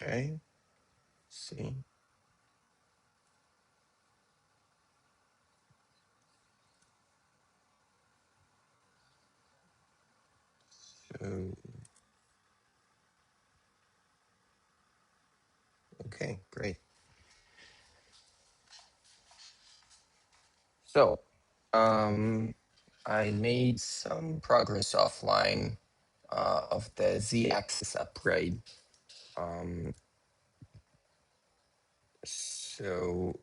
Okay, see. So, okay, great. So, I made some progress offline of the Z-axis upgrade. So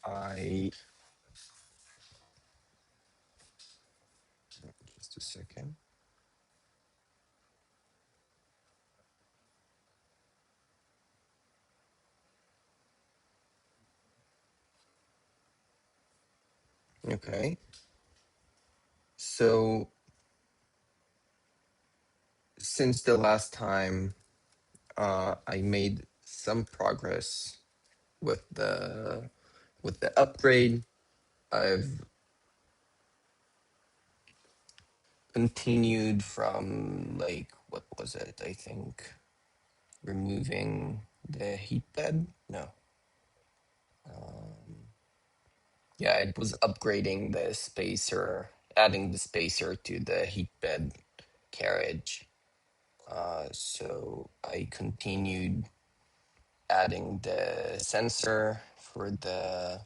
I just a second. Okay. So since the last time, I made some progress with the upgrade. I've continued from, like, what was it? I think removing the heat bed. No. Yeah, it was upgrading the spacer, adding the spacer to the heat bed carriage. So I continued adding the sensor for the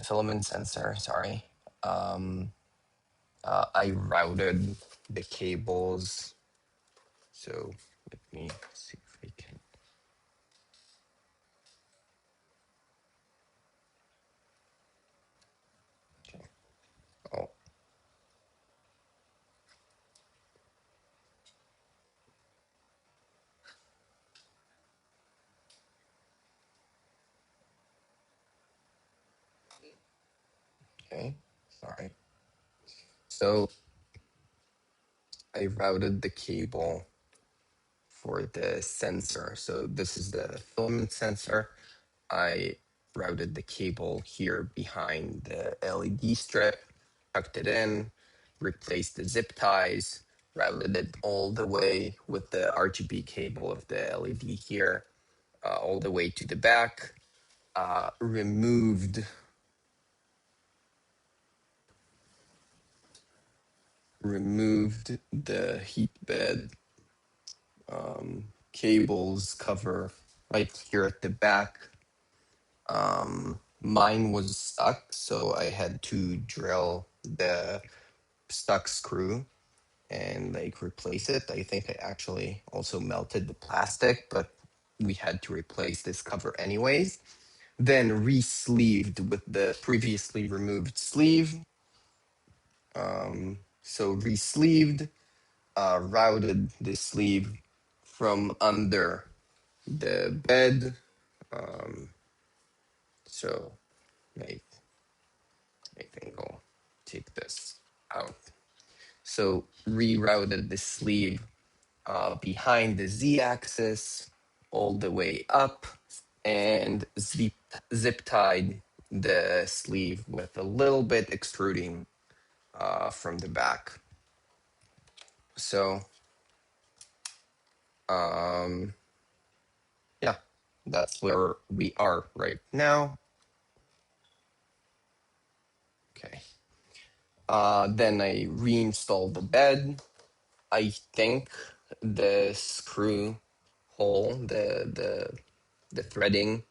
filament sensor. Sorry. I routed the cables. So let me see if I can. Okay. Oh, okay. Sorry. So I routed the cable for the sensor. So this is the filament sensor. I routed the cable here behind the LED strip, tucked it in, replaced the zip ties, routed it all the way with the RGB cable of the LED here, all the way to the back, removed the heat bed cables cover right here at the back. Mine was stuck, so I had to drill the stuck screw and like replace it. I think I actually also melted the plastic, but we had to replace this cover anyways. Then re-sleeved with the previously removed sleeve. So re-sleeved, routed the sleeve from under the bed. So I, I think I'll take this out. So rerouted the sleeve behind the z-axis all the way up and zip tied the sleeve with a little bit extruding from the back. So yeah, that's where we are right now. Okay. Then I reinstalled the bed. I think the screw hole, the threading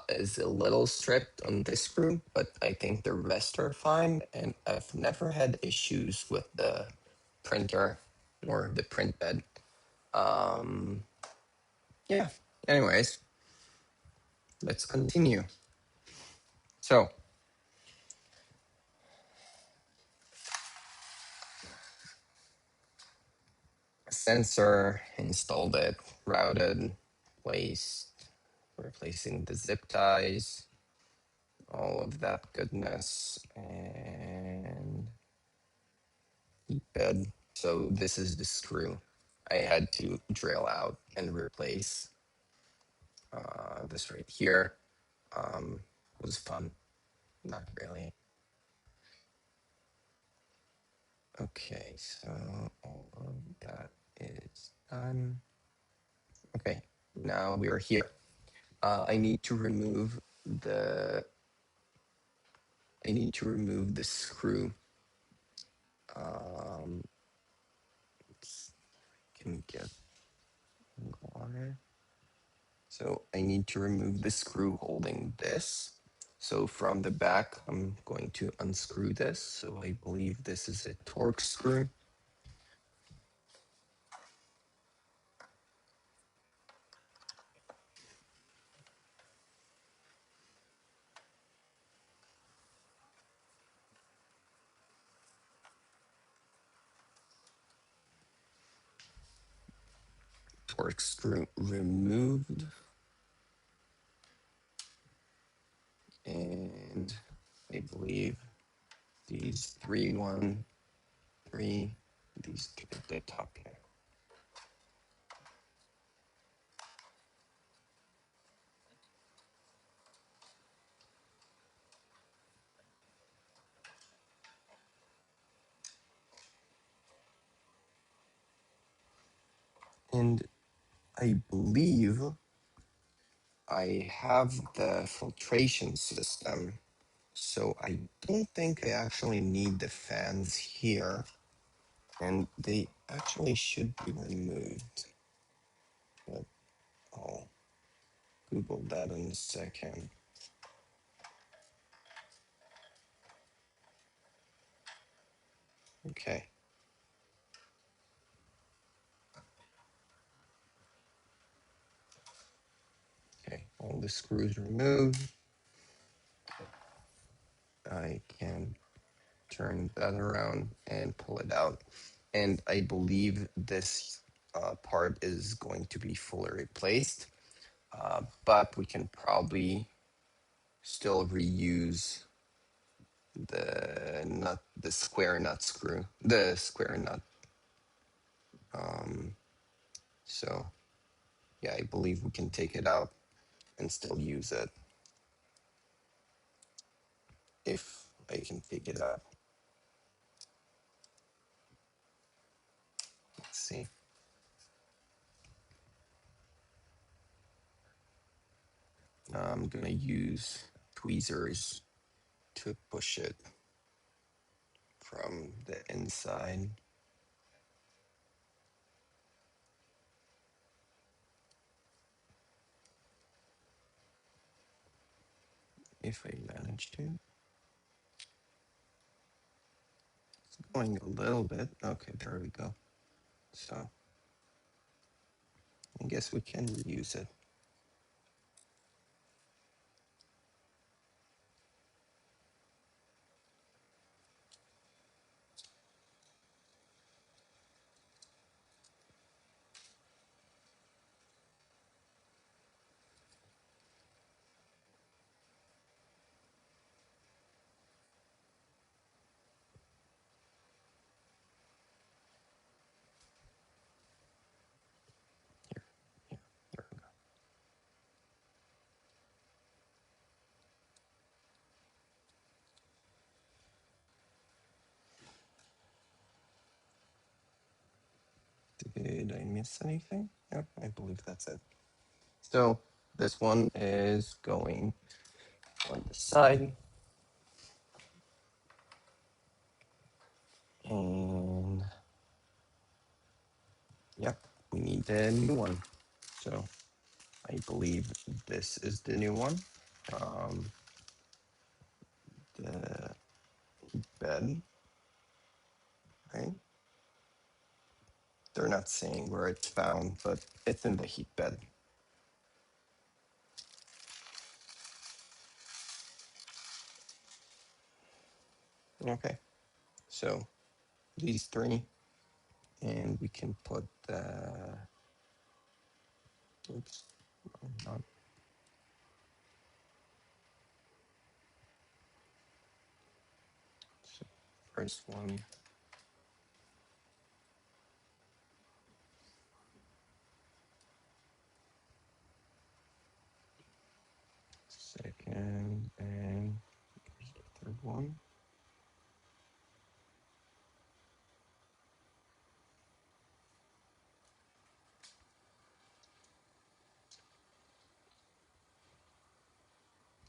is a little stripped on this screw, but I think the rest are fine. And I've never had issues with the printer or the print bed. Yeah. Anyways, let's continue. So sensor, installed it, routed, placed, replacing the zip ties, all of that goodness, and bed. So this is the screw I had to drill out and replace. This right here was fun. Not really. Okay, so all of that is done. Okay, now we are here. I need to remove the screw. Can get water. So I need to remove the screw holding this. So from the back, I'm going to unscrew this. So I believe this is a torque screw. Torque screw removed. And I believe these three, these two at the top here. And I believe I have the filtration system, so I don't think I actually need the fans here, and they actually should be removed. But I'll Google that in a second. Okay. Okay, all the screws removed. I can turn that around and pull it out. And I believe this part is going to be fully replaced, but we can probably still reuse the square nut screw, the square nut. So yeah, I believe we can take it out and still use it if I can take it out. Let's see. I'm gonna use tweezers to push it from the inside. If I manage to. It's going a little bit. Okay, there we go. So I guess we can reuse it. Here, here, there we go. Did I miss anything? Yep, I believe that's it. So this one is going on the side. And yep, we need a new one. So I believe this is the new one. The bed, right? They're not saying where it's found, but it's in the heat bed. Okay, so these three, and we can put the, oops, not, so first one, second, and here's the third one.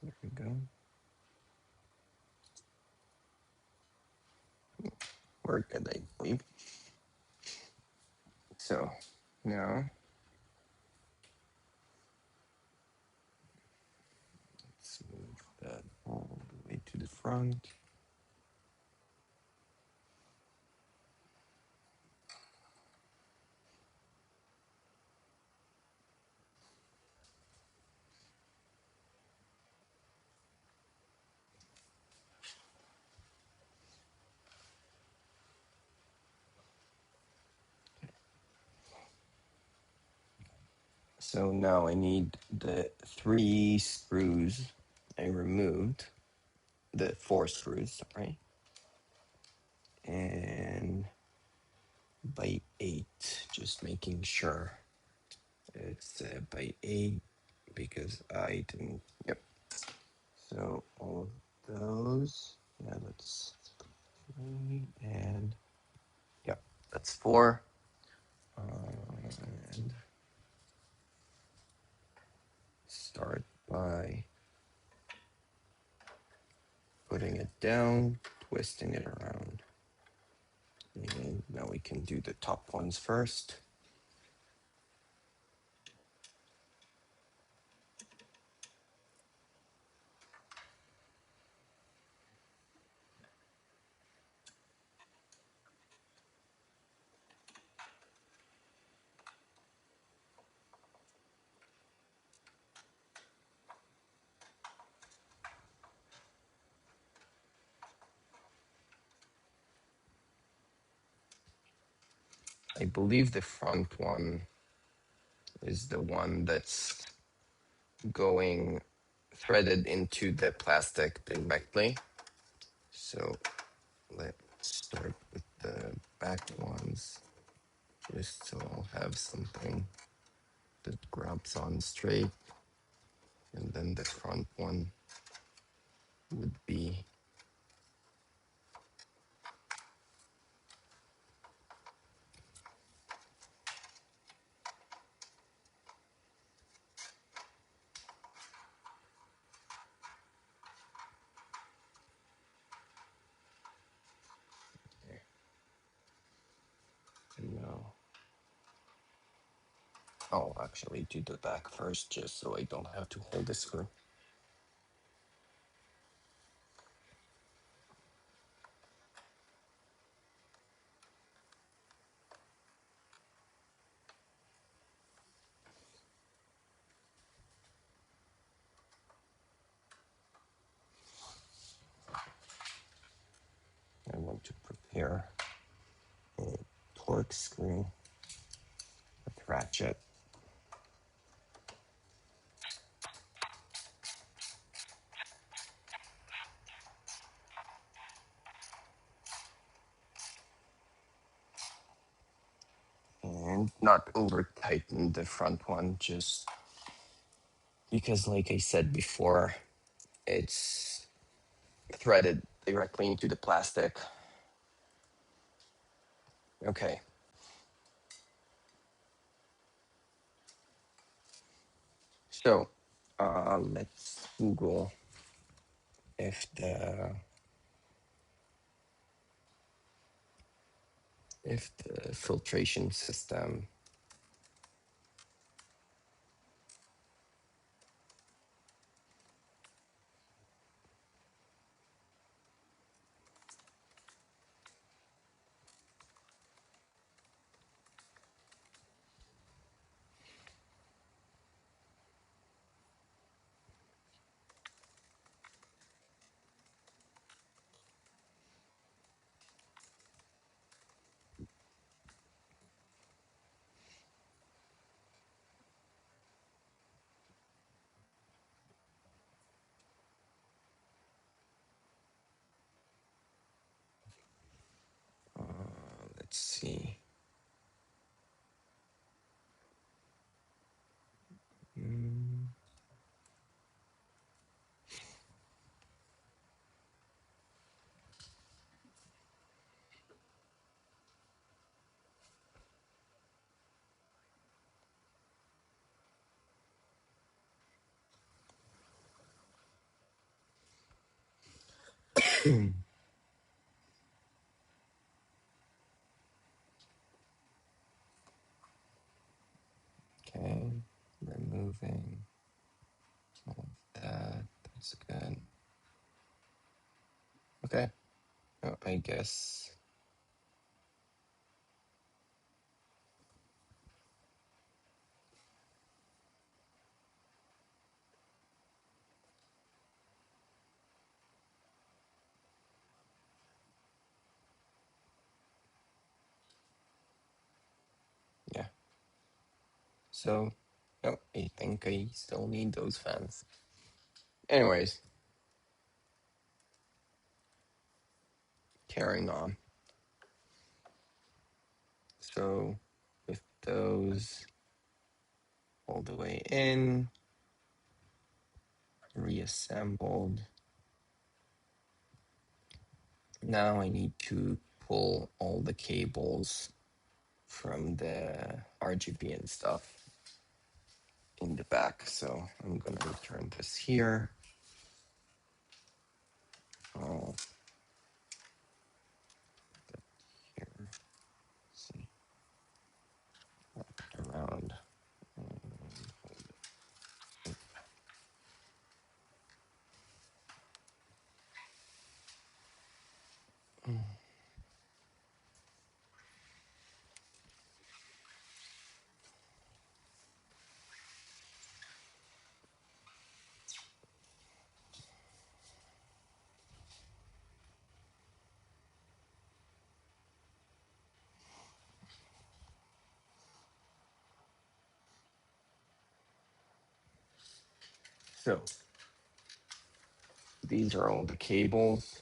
There we go. We're good, I believe. So now let's move that all the way to the front. So now I need the 3 screws I removed, the 4 screws, sorry, and by 8, just making sure it's by 8 because I didn't, yep. So all of those, yeah, that's 3, and yep, that's 4. And start by putting it down, twisting it around. And now we can do the top ones first. I believe the front one is the one that's going threaded into the plastic directly. So let's start with the back ones, just so I'll have something that grabs on straight. And then the front one would be there. And now I'll actually do the back first, just so I don't have to hold the screw. I want to prepare a torque screw with ratchet. And not over tighten the front one, just because, like I said before, it's threaded directly into the plastic. Okay. So let's Google if the filtration system Okay, removing all of that. That's good. Okay, oh, I guess. Yeah. So, oh, I think I still need those fans. Anyways, carrying on. So, with those all the way in, reassembled. Now I need to pull all the cables from the RGB and stuff in the back. So I'm going to return this here. Oh, here. Let's see, around. So these are all the cables.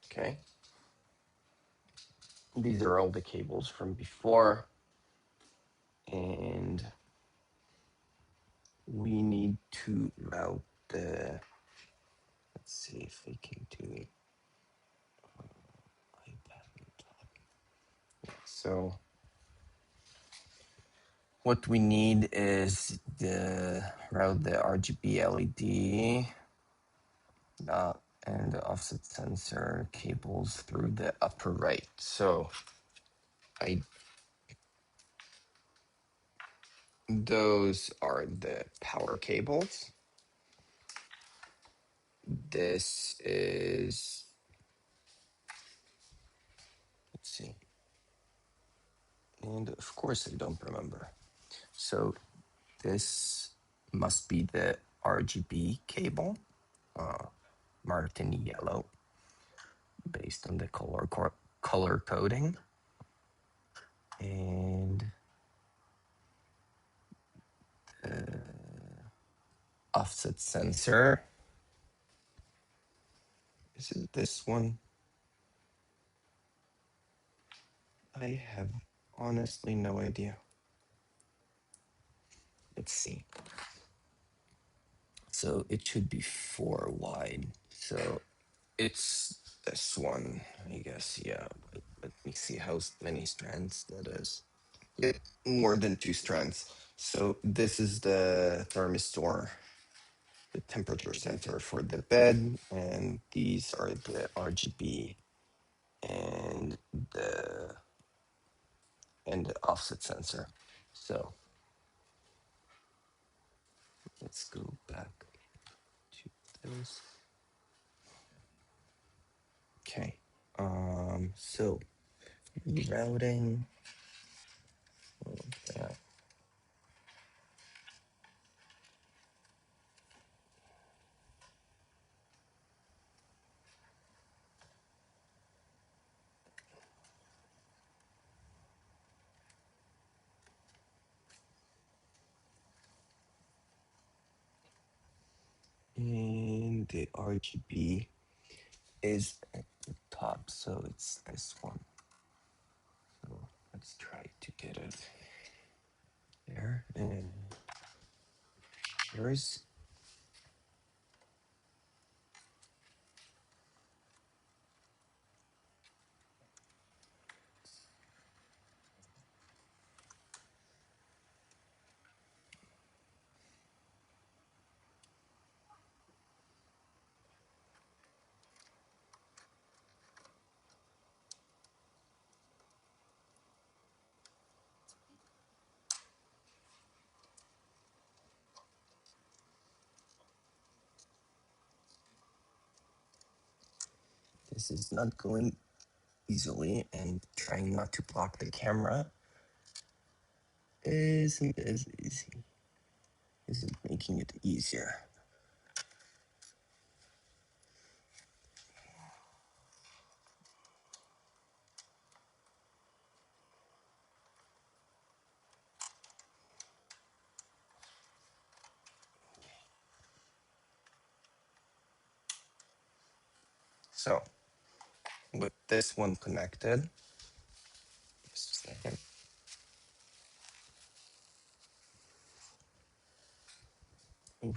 Okay. These are all the cables from before. And we need to route the, let's see if we can do iPad on top. So what we need is the route the RGB LED and the offset sensor cables through the upper right. So those are the power cables. This is, let's see, and of course I don't remember. So this must be the RGB cable, marked in yellow, based on the color coding. And offset sensor, is it this one? I have honestly no idea. Let's see. So it should be 4 wide. So it's this one, I guess. Yeah. But let me see how many strands that is. Yeah, more than 2 strands. So this is the thermistor, the temperature sensor for the bed, and these are the RGB and the offset sensor. So let's go back to this. Okay. So routing. Yeah. And the RGB is at the top, so it's this one. So let's try to get it there. And here's, This is not going easily, and trying not to block the camera isn't as easy. Isn't making it easier. So with this one connected, just a second.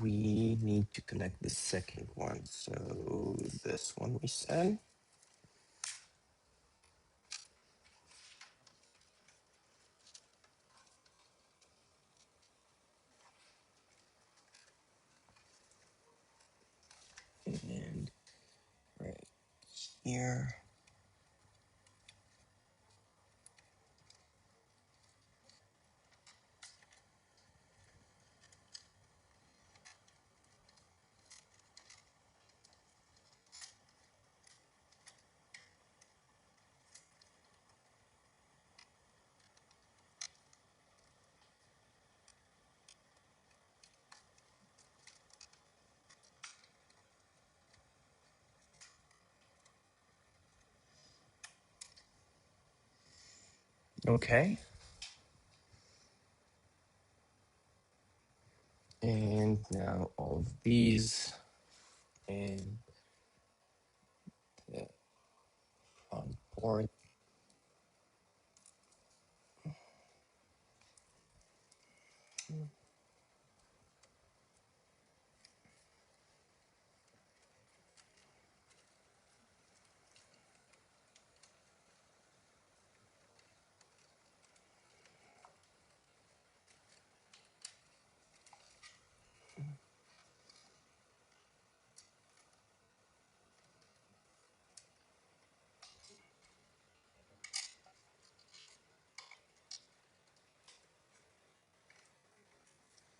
We need to connect the second one. So this one we said. And right here. Okay. And now all of these and the front board.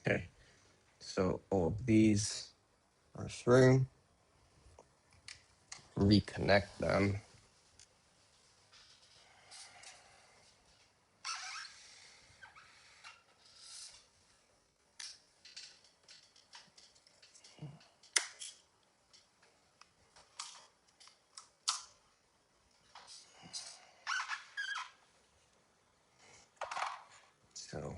Okay. So all of these are through. Reconnect them. So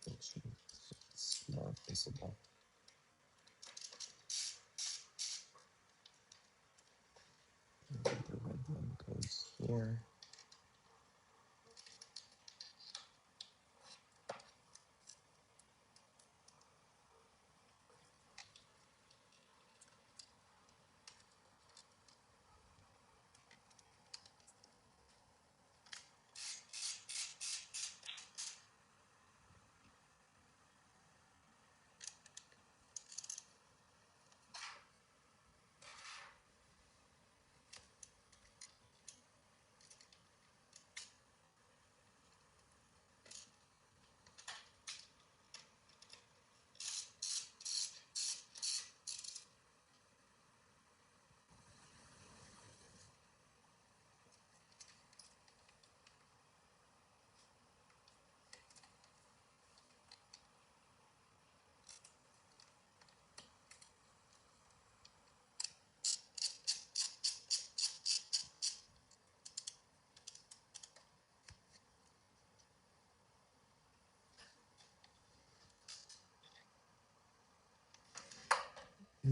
it's not visible. The red one goes here.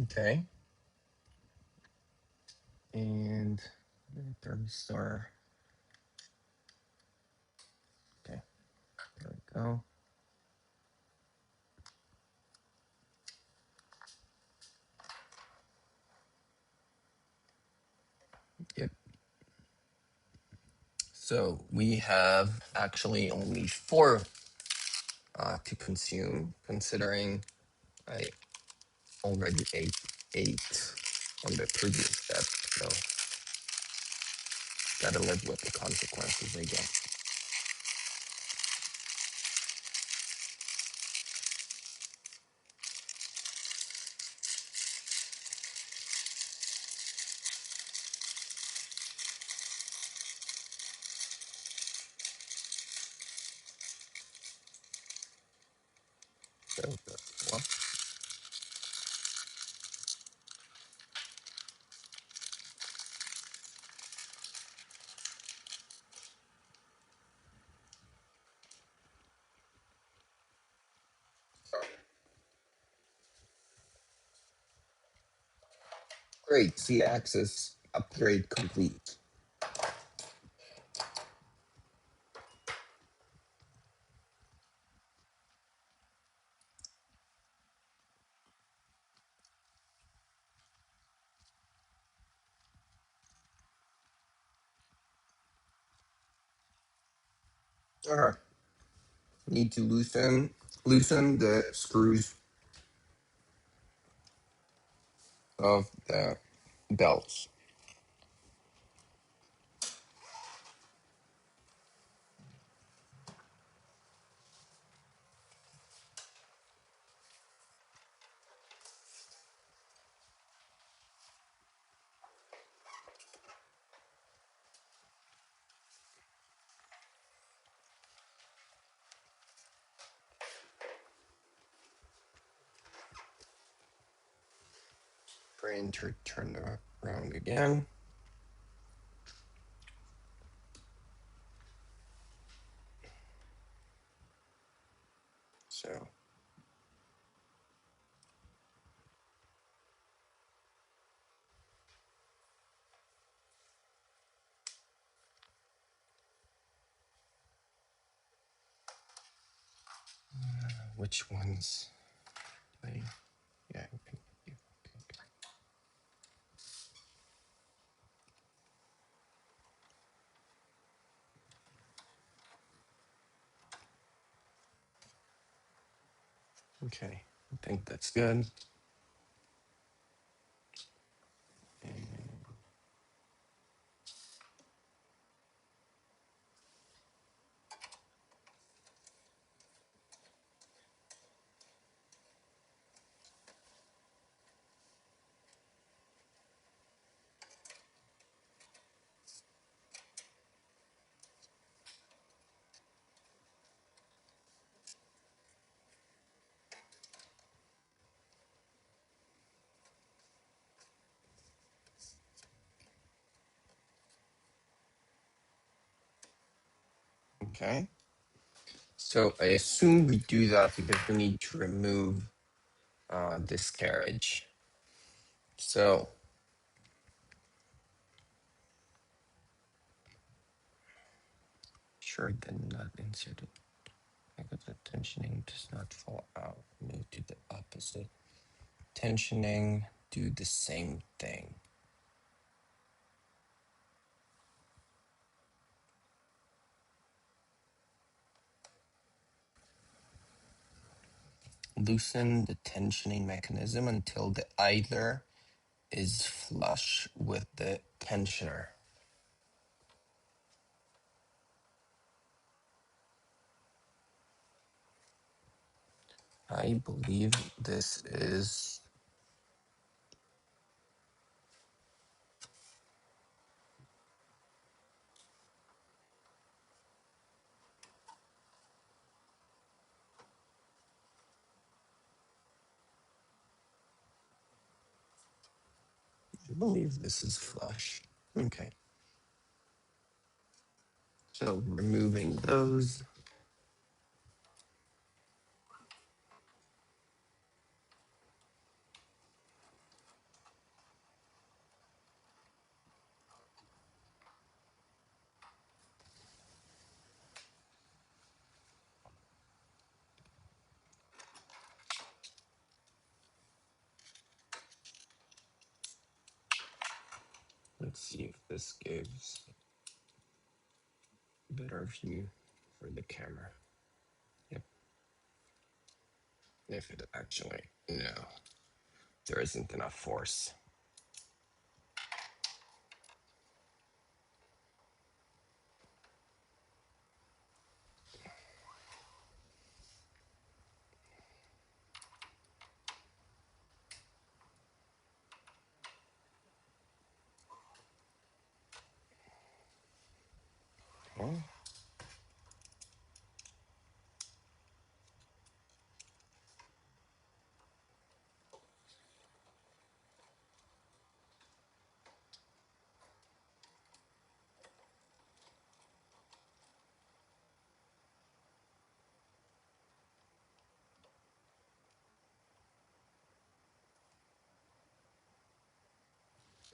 Okay. And thermistor. Okay, there we go. So we have actually only 4 to consume, considering I already ate 8 on the previous step. So gotta live with the consequences, I guess. So, well, great, Z-axis upgrade complete. All right, need to loosen the screws of the belts. Printer turn around again. So which ones? Yeah. Okay, I think that's good. Okay. So I assume we do that because we need to remove this carriage. So sure, then not inserted. Because the tensioning does not fall out. Move to the opposite. Tensioning, do the same thing. Loosen the tensioning mechanism until the idler is flush with the tensioner. I believe this is flush. Okay. So removing those. Let's see if this gives. better view for the camera. Yep. If it actually, no, there isn't enough force. Okay.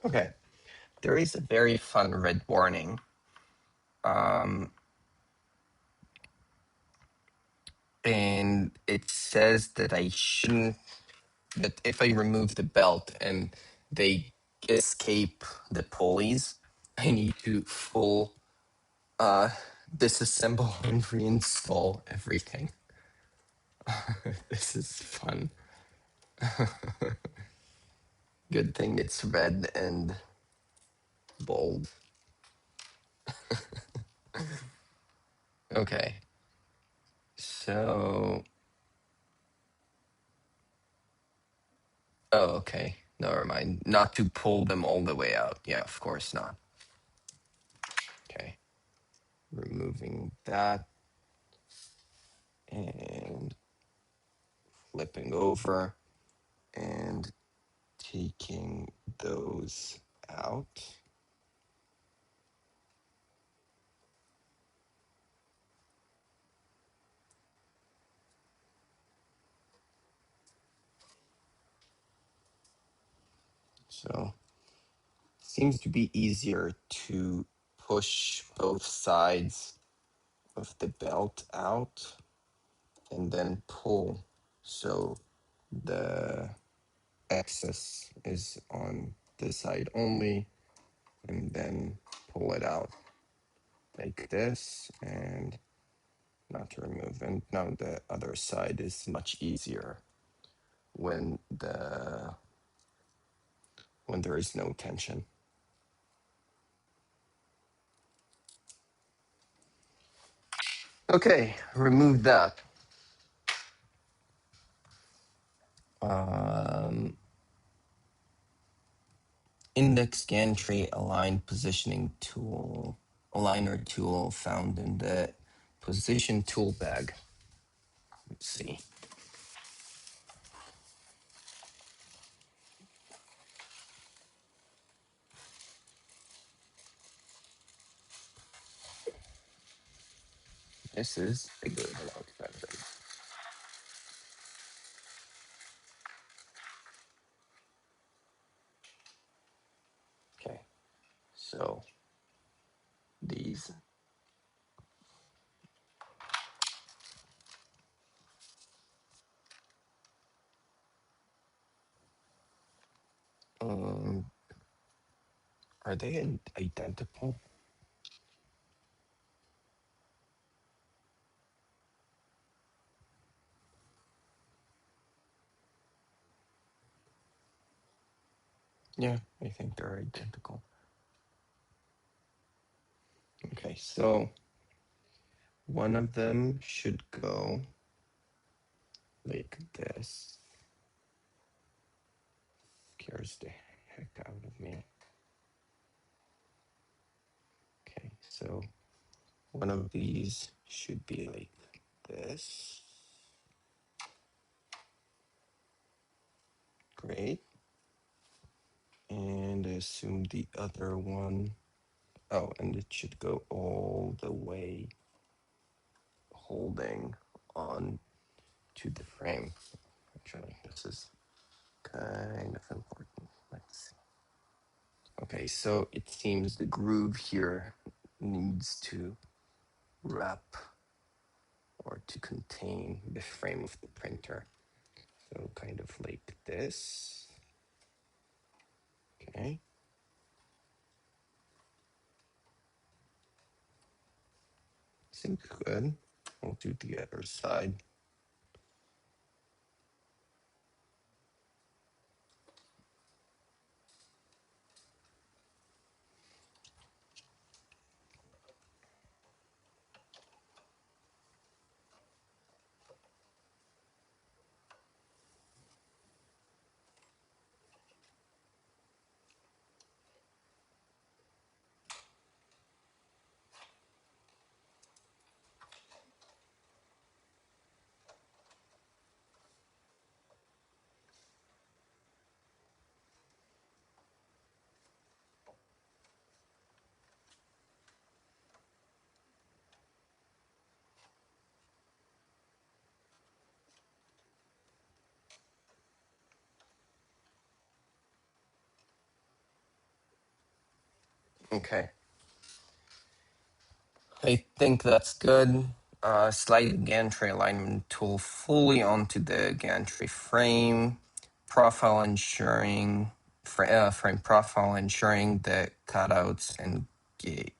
Okay. There is a very fun red warning. And it says that I shouldn't, that if I remove the belt and they escape the pulleys, I need to full disassemble and reinstall everything. This is fun. Good thing it's red and bold. Okay. So, oh, okay. Never mind. Not to pull them all the way out. Yeah, of course not. Okay. Removing that and flipping over and taking those out. So seems to be easier to push both sides of the belt out and then pull so the excess is on this side only, and then pull it out like this and not to remove. And now the other side is much easier when there is no tension. Okay, remove that. Index gantry align positioning tool, aligner tool found in the position tool bag. Let's see. This is bigger than I expected. Okay, so these. Um, are they identical? Yeah, I think they're identical. Okay, so one of them should go like this. Scares the heck out of me. Okay, so one of these should be like this. Great. And I assume the other one, oh, and it should go all the way holding on to the frame. Actually, this is kind of important. Let's see. Okay, so it seems the groove here needs to wrap or to contain the frame of the printer. So kind of like this. Okay. think good. We'll do the other side. Okay. I think that's good. Slide the gantry alignment tool fully onto the gantry frame. Profile ensuring frame profile ensuring the cutouts engage.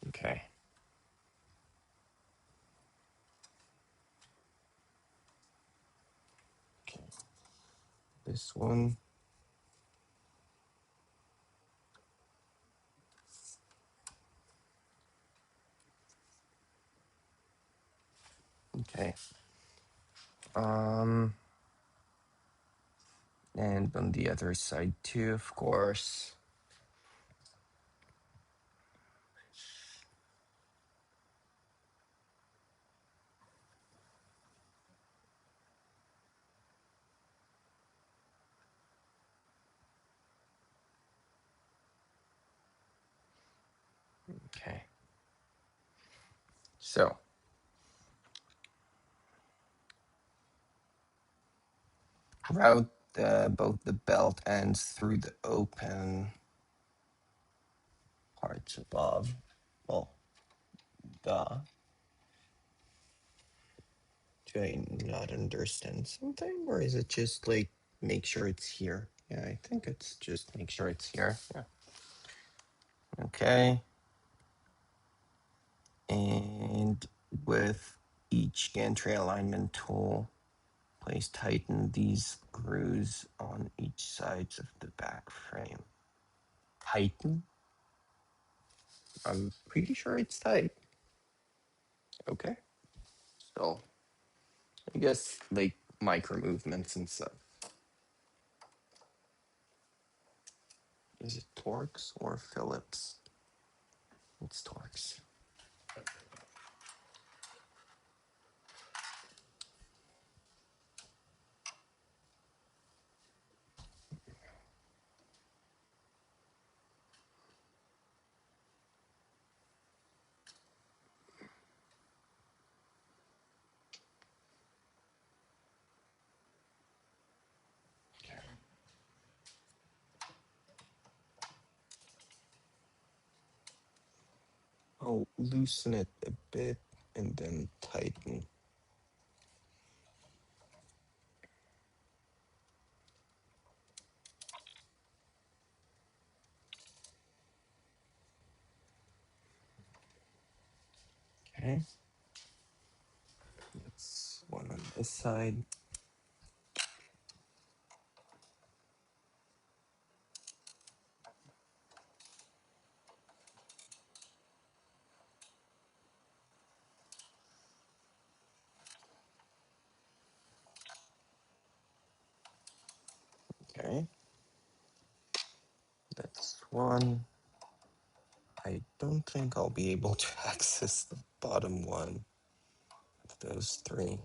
Okay. Okay. This one. Okay. And on the other side too, of course. Okay. So route both the belt ends through the open parts above. Well, duh. Do I not understand something? Or is it just like make sure it's here? Yeah, I think it's just make sure it's here. Yeah. Okay. And with each gantry alignment tool, please tighten these screws on each sides of the back frame. Tighten? I'm pretty sure it's tight. Okay. So I guess like micro movements and stuff. Is it Torx or Phillips? It's Torx. I'll loosen it a bit and then tighten. Okay. That's one on this side. Okay. That's one. I don't think I'll be able to access the bottom one of those three.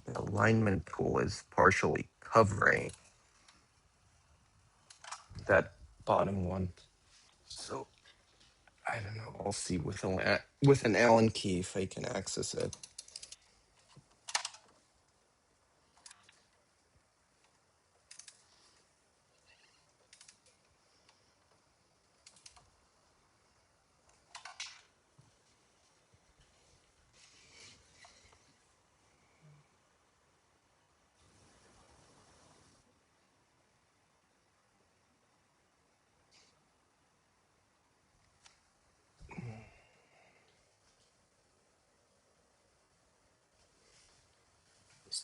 The alignment tool is partially covering that bottom one. So I don't know. I'll see with an Allen key if I can access it.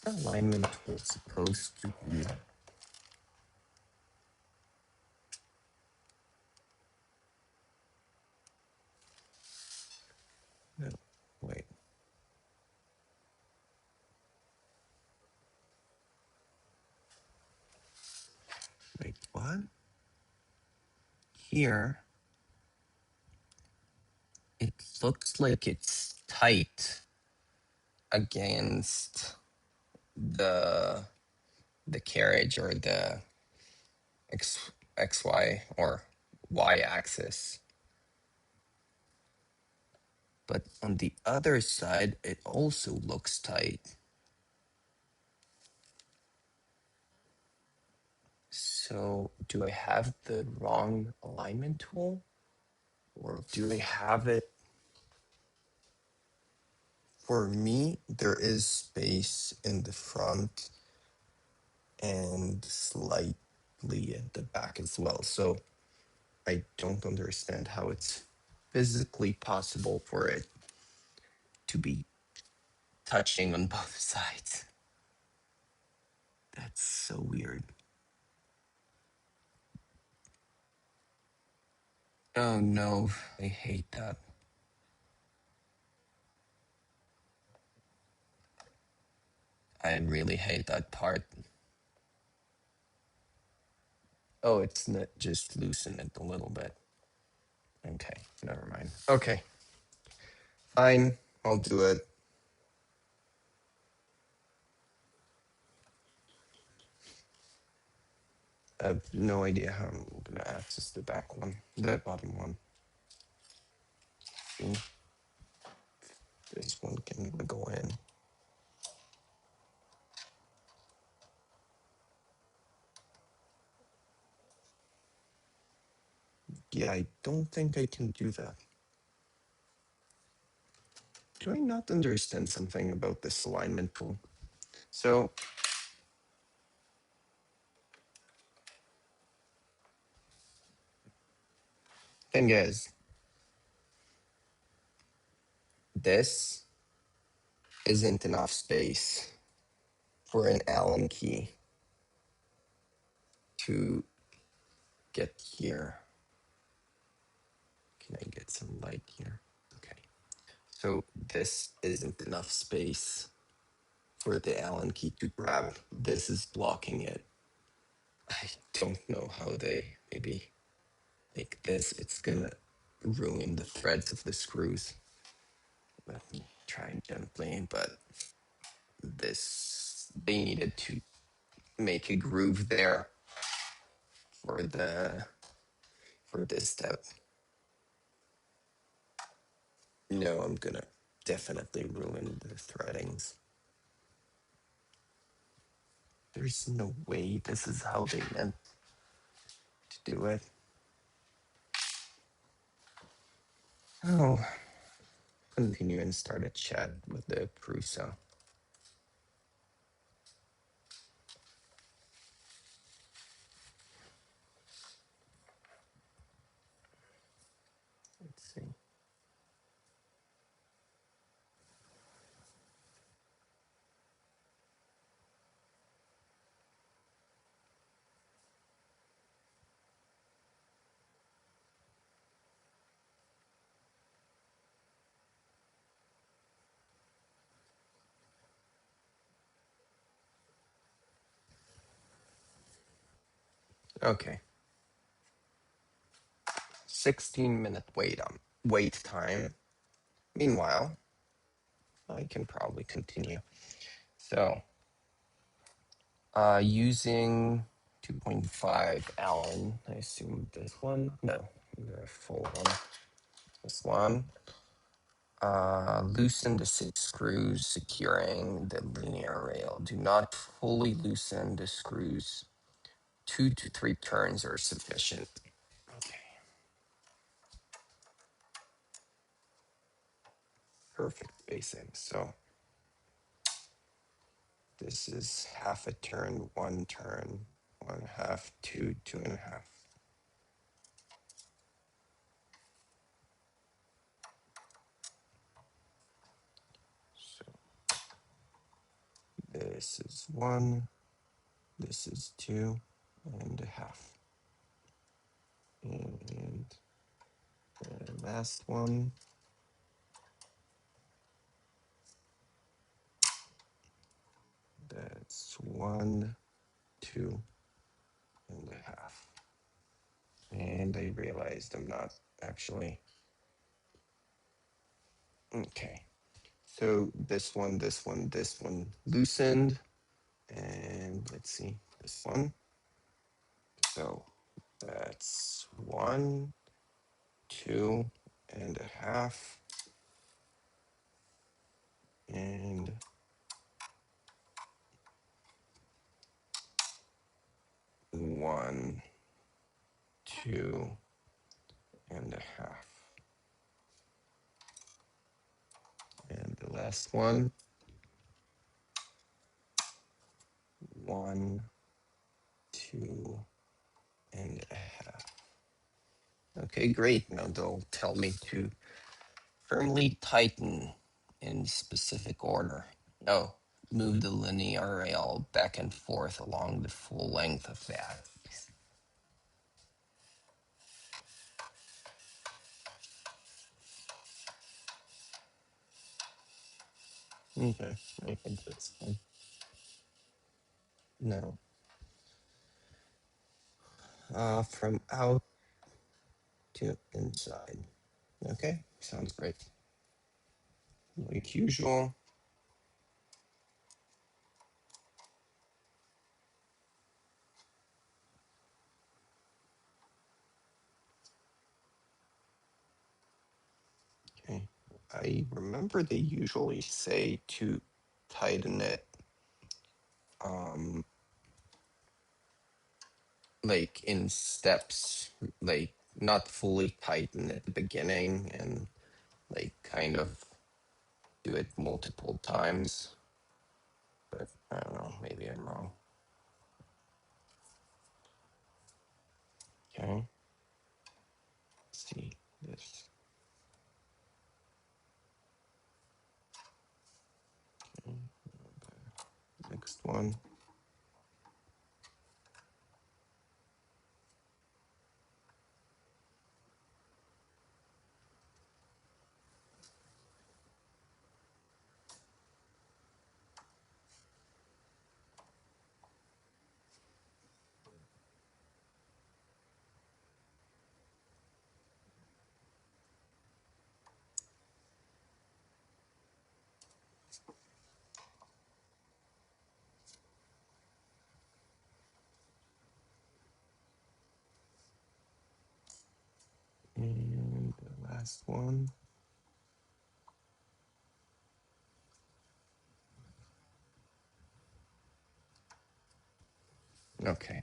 What's the alignment tool supposed to be? No, wait. Wait, what? Here, it looks like it's tight against the carriage or the XY or Y axis. But on the other side, it also looks tight. So do I have the wrong alignment tool? Or do I have it? For me, there is space in the front and slightly at the back as well. So I don't understand how it's physically possible for it to be touching on both sides. That's so weird. Oh no, I hate that. I really hate that part. Oh, it's not just loosen it a little bit. Okay, never mind. Okay, fine, I'll do it. I have no idea how I'm gonna access the back one, the bottom one. See, this one can go in. Yeah, I don't think I can do that. Do I not understand something about this alignment tool? So, thing is, this isn't enough space for an Allen key to get here. Can I get some light here? Okay. So this isn't enough space for the Allen key to grab. This is blocking it. I don't know how they maybe make this. It's gonna ruin the threads of the screws. Let me try gently, but they needed to make a groove there for this step. No, I'm gonna definitely ruin the threadings. There's no way this is how they meant to do it. Oh, continue and start a chat with the Prusa. Let's see. Okay. 16-minute wait time. Meanwhile, I can probably continue. So, using 2.5 Allen, I assume this one. No, the full one. This one. Loosen the 6 screws securing the linear rail. Do not fully loosen the screws. 2 to 3 turns are sufficient. Okay. Perfect spacing. So this is half a turn, 1 turn, 1/2, 2, 2.5. So This is 1, this is 2.5. And the last one, that's 1, 2.5. And I realized I'm not actually. Okay. So this one, this one, this one loosened. And let's see, this one. So that's 1, 2.5. And 1, 2.5. And the last one, 1, 2.5. Okay, great. Now they'll tell me to firmly tighten in specific order. No, move the linear rail back and forth along the full length of that. Okay, I think that's fine. No. From out to inside. Okay, sounds great. Like usual. Okay. I remember they usually say to tighten it like in steps, like not fully tighten at the beginning and like kind of do it multiple times. But I don't know, maybe I'm wrong. Okay. Let's see this. Okay. Next one. And the last one. Okay.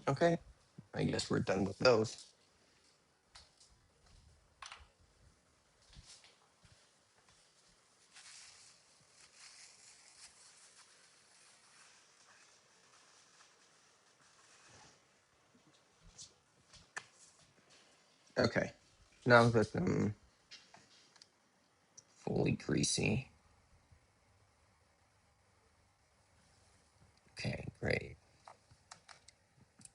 Okay. I guess we're done with those. Okay. Now that I'm fully greasy. Okay, great.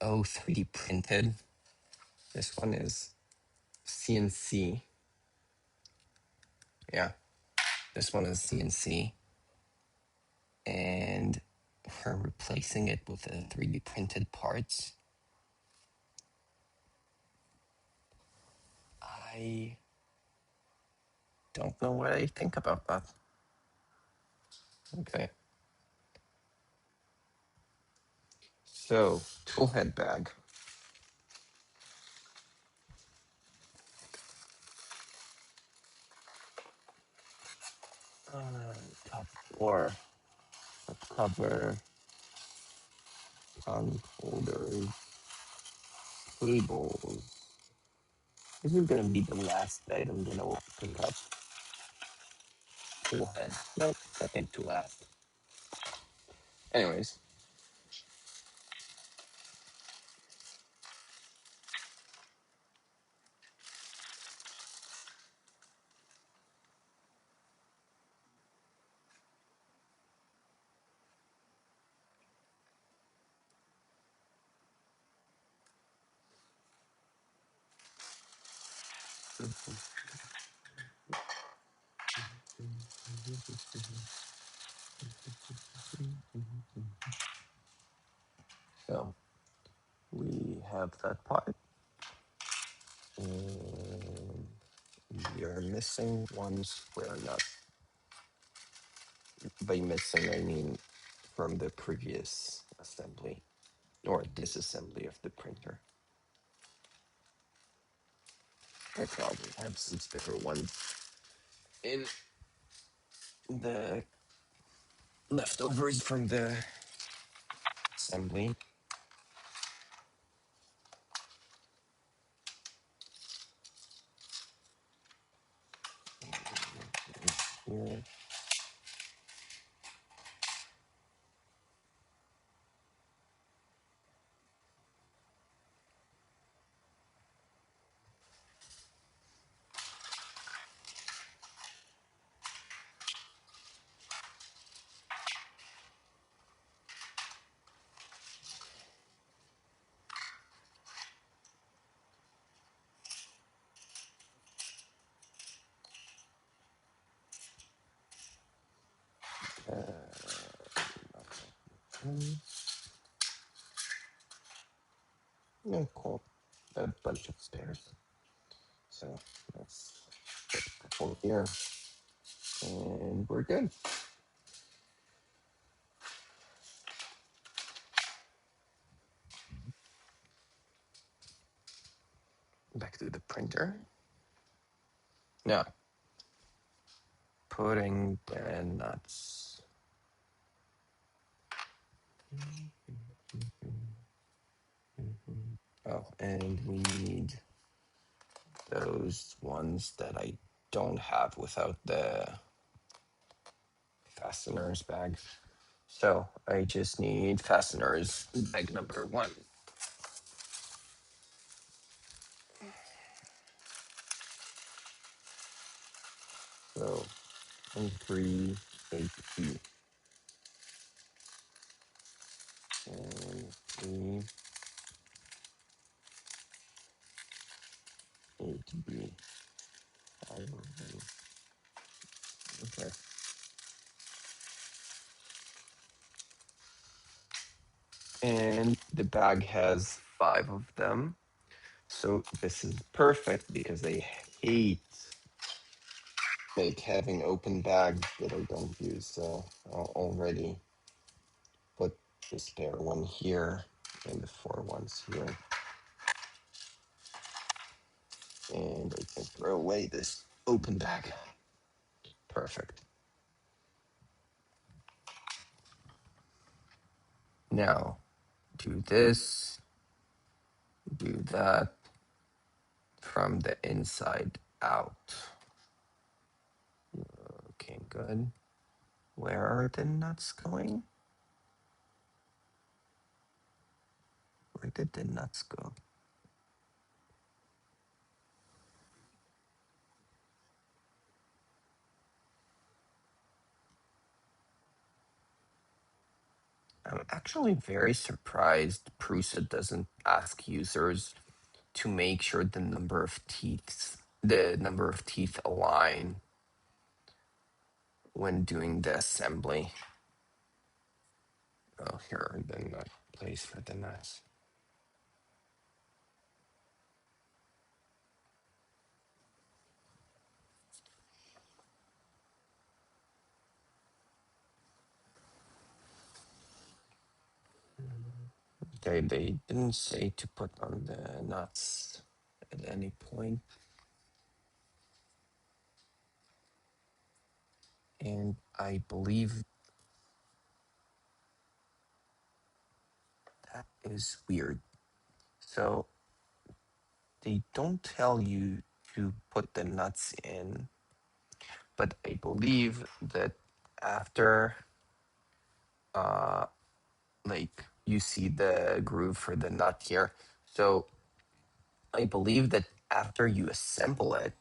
Oh, 3D printed. This one is CNC. Yeah, this one is CNC. And we're replacing it with the 3D printed parts. I don't know what I think about that. Okay. So, tool head bag. Top four. Cover. Tongue holders. Cables. This is gonna be the last item that I will pick up. Tool head. Nope, second to last. Anyways. So we have that part. And we are missing one square nut. By missing, I mean from the previous assembly or disassembly of the printer. I probably have some spare ones in the leftovers from the assembly. Here. Yeah, cool. A bunch of stairs. So let's put a couple here. And we're good. Back to the printer. Now, putting the nuts. Oh, and we need those ones that I don't have without the fasteners bag. So I just need fasteners bag number 1. So 3 HP and 3 8B. Okay. And the bag has 5 of them. So this is perfect because I hate like having open bags that I don't use. So I'll already put the spare one here and the 4 ones here. And I can throw away this open bag. Perfect. Now, do this, do that from the inside out. Okay, good. Where are the nuts going? Where did the nuts go? I'm actually very surprised Prusa doesn't ask users to make sure the number of teeth align when doing the assembly. Oh, here are the nut place for the nuts. Okay, they didn't say to put on the nuts at any point. And I believe that is weird. So they don't tell you to put the nuts in, but I believe that after like you see the groove for the nut here. So I believe that after you assemble it,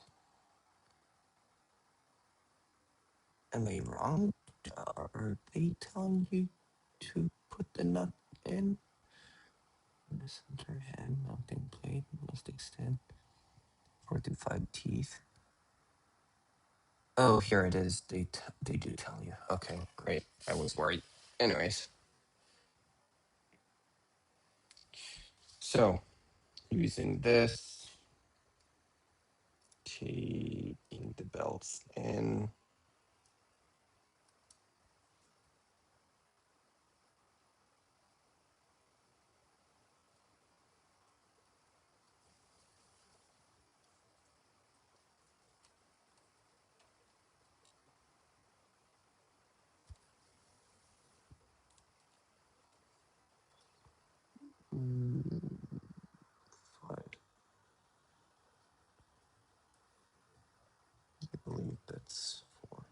am I wrong? Are they telling you to put the nut in? The center head mounting plate must extend 4 to 5 teeth. Oh, here it is. They do tell you. Okay, great. I was worried. Anyways, so using this, taking the belts in. Five, I believe that's 4.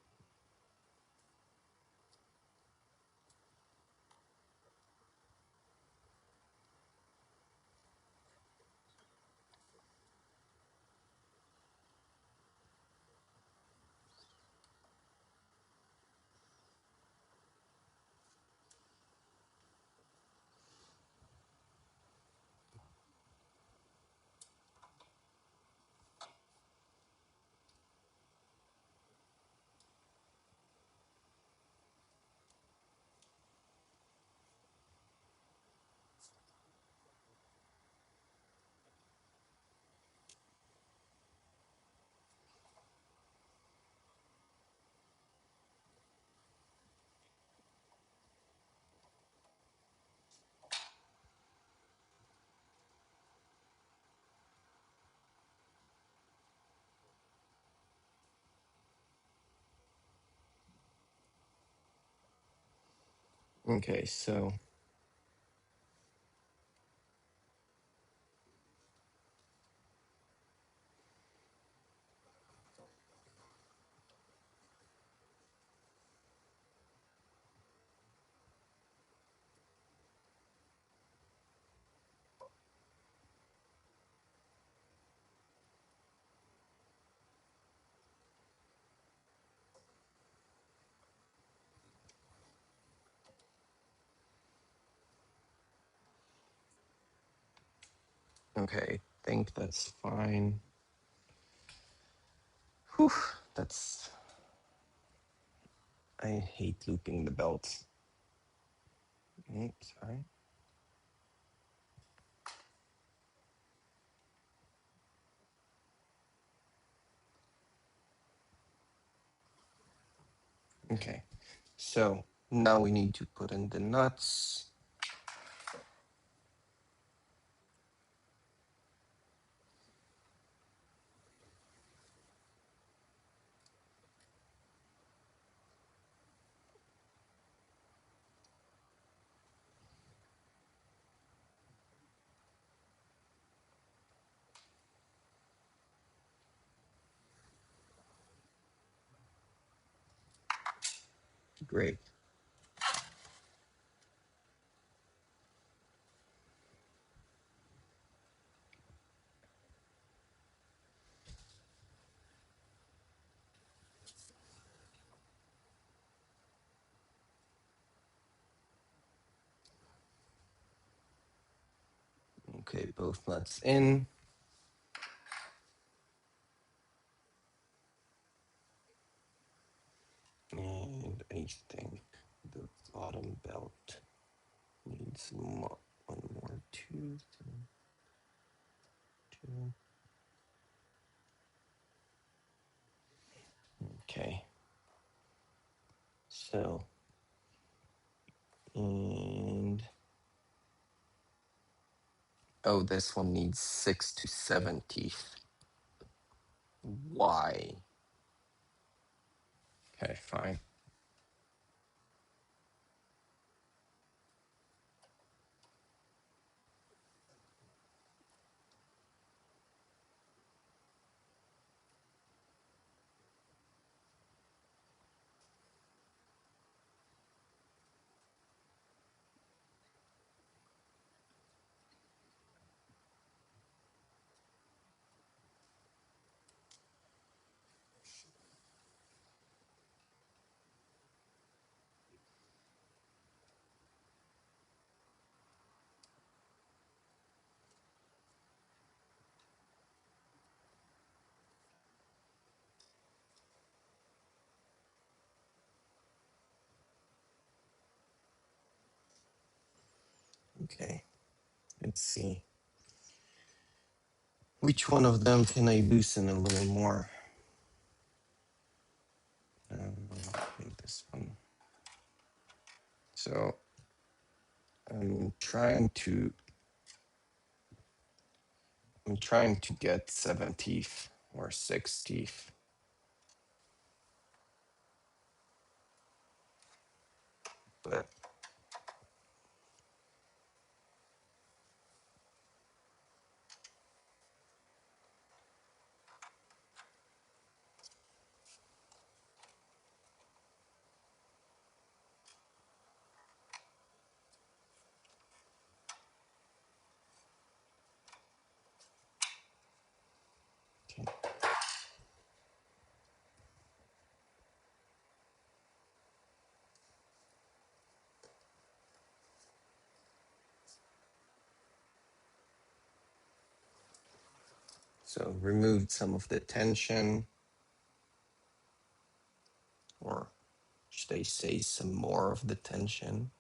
Okay, so okay, think that's fine. Whew, that's. I hate looping the belts. Oops, sorry. Okay, so now we need to put in the nuts. Great. Okay, both nuts in. And I think the bottom belt needs one more tooth. Two. Okay. So, and Oh, this one needs 6 to 7 teeth. Why? Okay, fine. Okay, let's see. Which one of them can I loosen a little more? I think this one. So I'm trying to get 7 teeth or 6 teeth. But okay. So removed some of the tension, or should I say some more of the tension?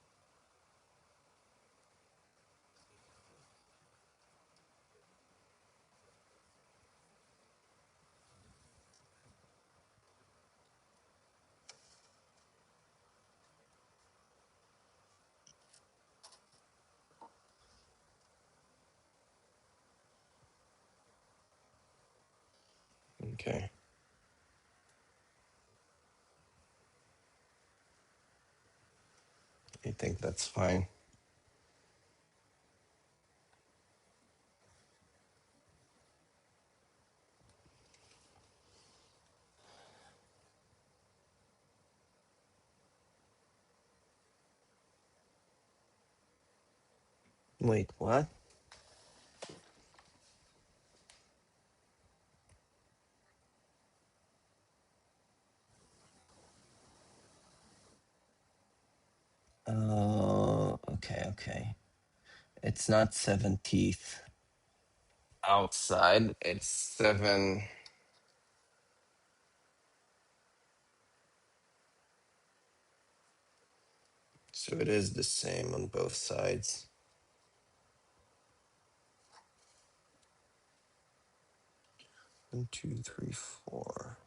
Okay. I think that's fine. Wait, what? Okay. It's not 7 teeth outside, it's 7. So it is the same on both sides. One, two, three, four.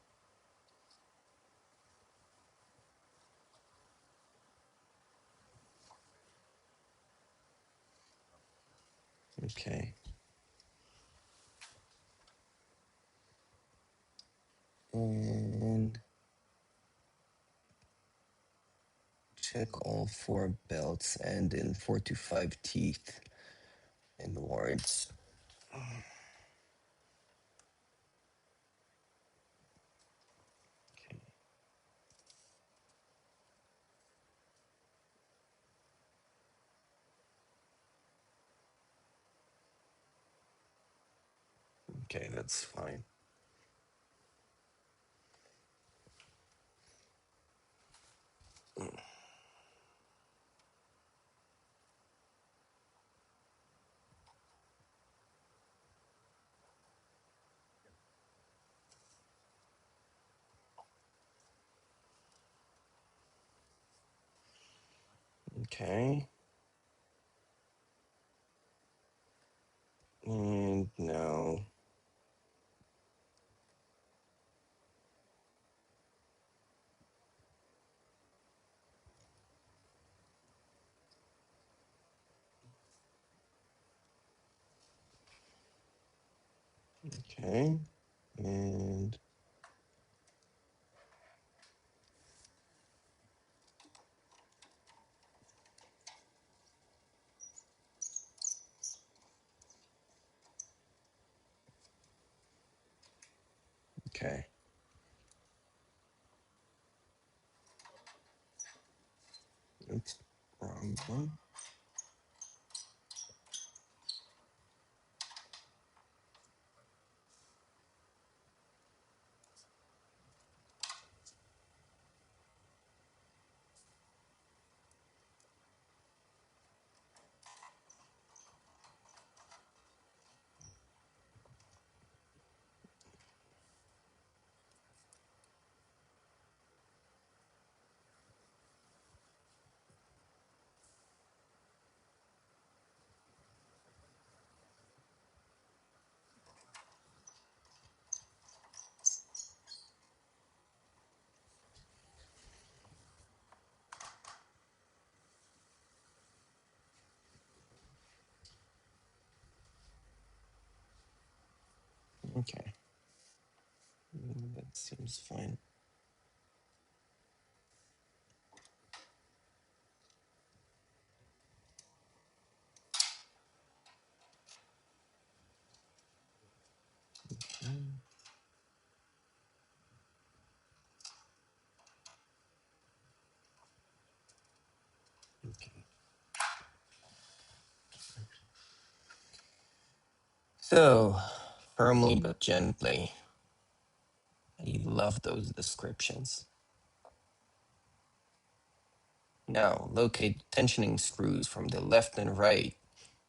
Okay. And check all 4 belts and in 4 to 5 teeth inwards. Okay. Okay, that's fine. Okay. And now Okay, and okay. Oops, wrong one. Okay, that seems fine. Okay. So, firmly but gently. I love those descriptions. Now, locate tensioning screws from the left and right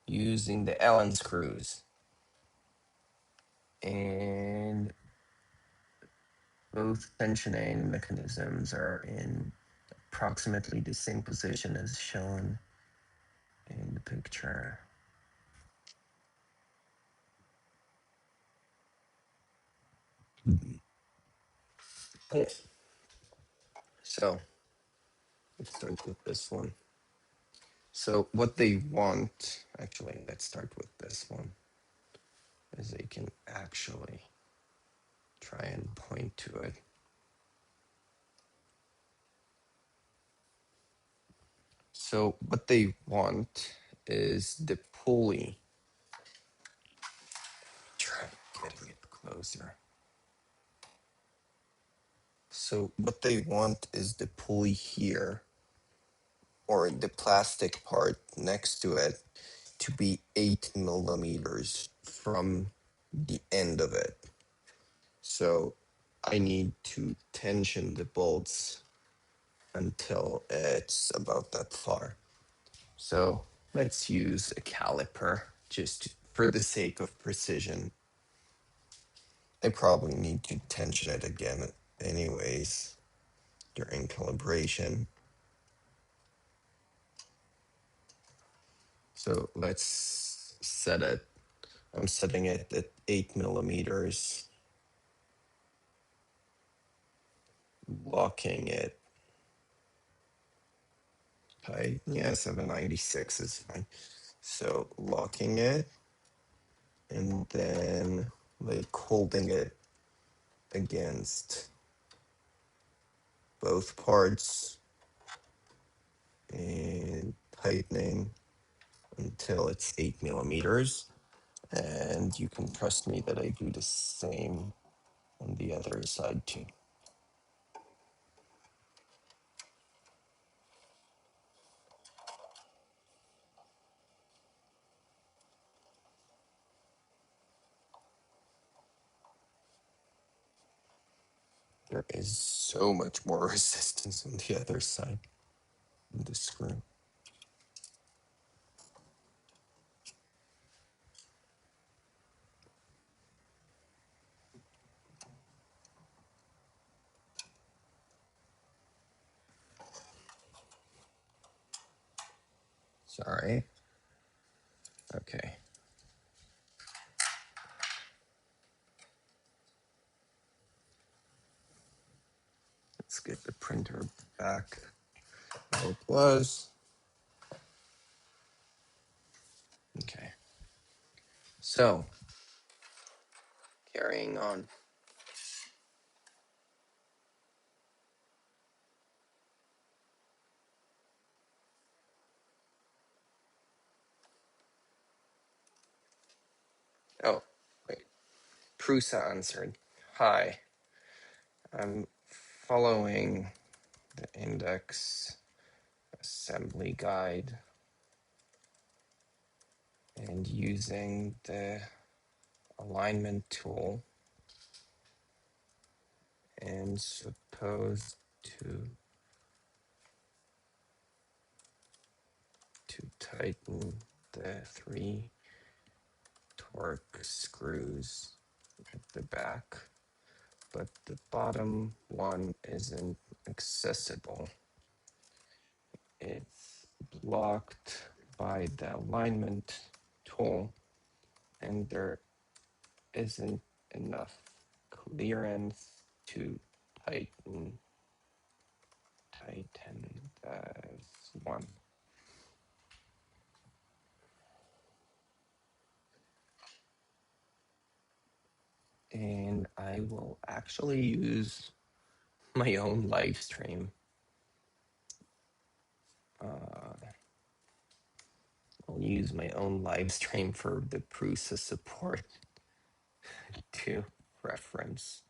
using the Allen screws. And both tensioning mechanisms are in approximately the same position as shown in the picture. Okay. So let's start with this one. So what they want, actually, let's start with this one, is they can actually try and point to it. So what they want is the pulley. Try getting it closer. So what they want is the pulley here, or the plastic part next to it, to be 8 millimeters from the end of it. So I need to tension the bolts until it's about that far. So let's use a caliper just for the sake of precision. I probably need to tension it again anyways during calibration. So let's set it. I'm setting it at 8 millimeters, locking it tight. Yeah, 796 is fine. So locking it and then like holding it against both parts and tightening until it's 8 millimeters. And you can trust me that I do the same on the other side too. There is so much more resistance on the other side of the screw. Sorry. Okay. Let's get the printer back how it was. Okay. So carrying on. Oh, wait. Prusa answered. Hi, I'm following the index assembly guide and using the alignment tool and supposed to tighten the 3 torque screws at the back, but the bottom one isn't accessible. It's blocked by the alignment tool, and there isn't enough clearance to tighten this one. And I will actually use my own live stream. I'll use my own live stream for the Prusa support to reference.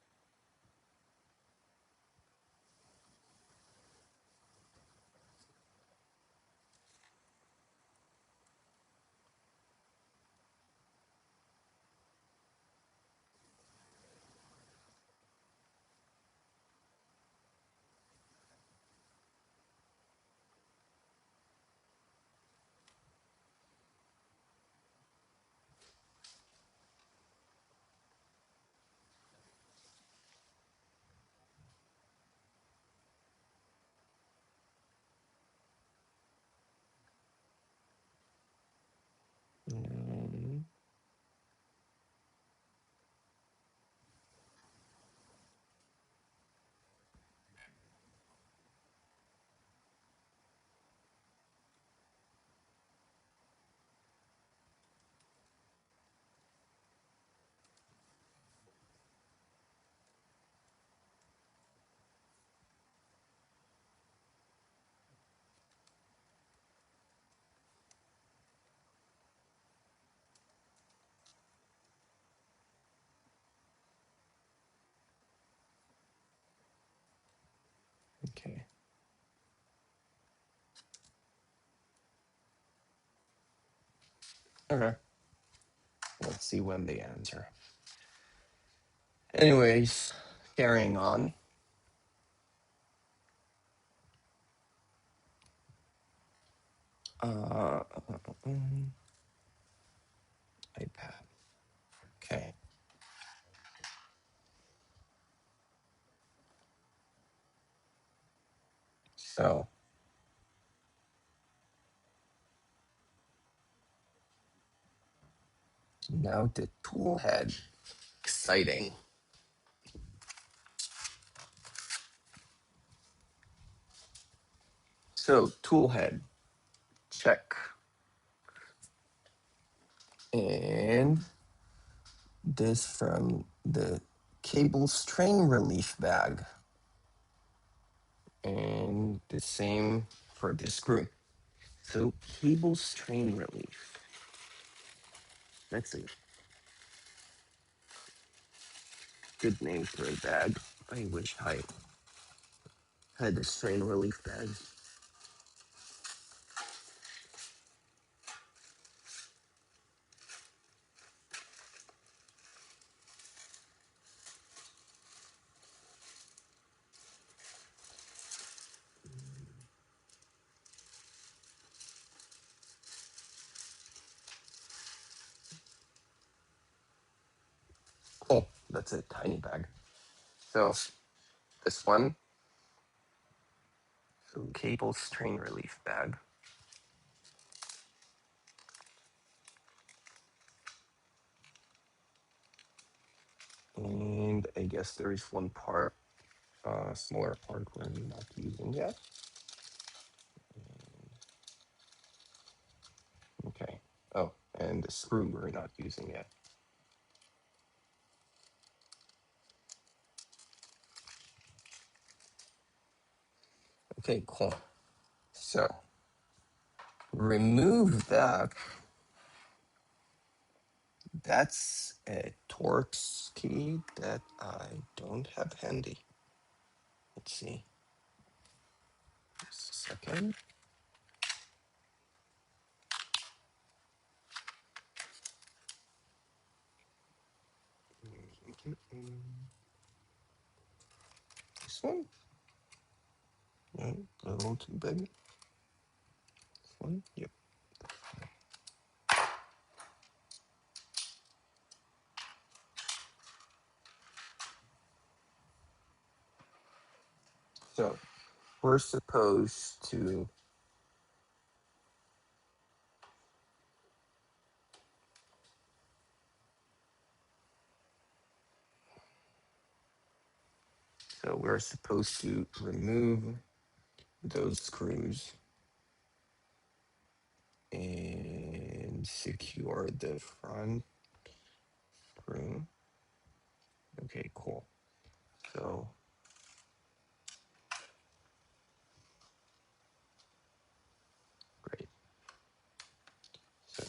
Okay. Okay. Let's see when they answer. Anyways, carrying on. Uh, iPad. Okay. So now the tool head. Exciting. So tool head. Check. And this from the cable strain relief bag. And the same for the screw. So cable strain relief. That's a good name for a bag. I wish I had the strain relief bag. Oh, that's a tiny bag. So this one, so cable strain relief bag. And I guess there is one part, smaller part we're not using yet. Okay. Oh, and the screw we're not using yet. Okay, cool. So remove that. That's a Torx key that I don't have handy. Let's see. Just a second. This one? No, a little too big. This one? Yep. So we're supposed to remove those screws and secure the front screw. Okay, cool. So great. So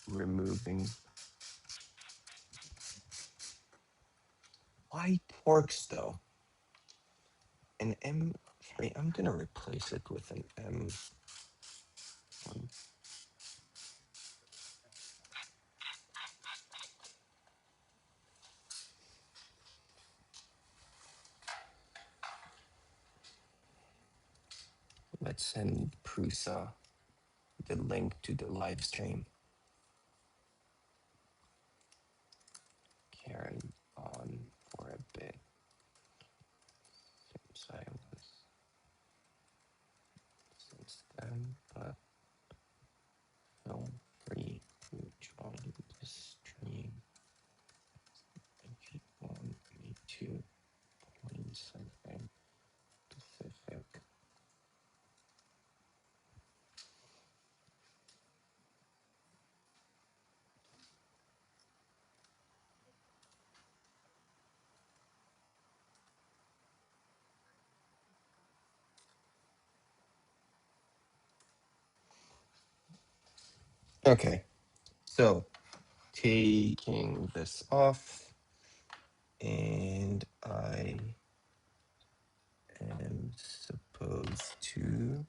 removing. Why Torx though? An M3. I'm gonna replace it with an M1. Let's send Prusa the link to the live stream. Carry on for a bit since I was since then, but feel free to join the stream if you want me to point something specific. Okay, so taking this off, and I am supposed to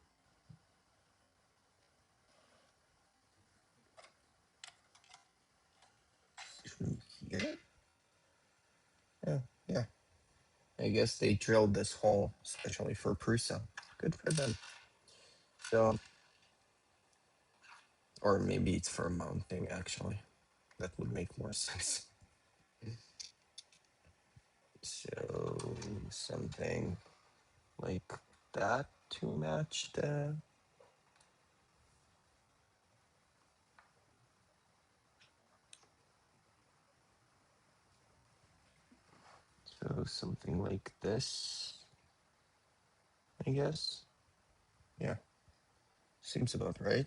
through here. Yeah, yeah. I guess they drilled this hole especially for Prusa. Good for them. So, or maybe it's for mounting actually. That would make more sense. So something like that to match the. So something like this, I guess. Yeah, seems about right.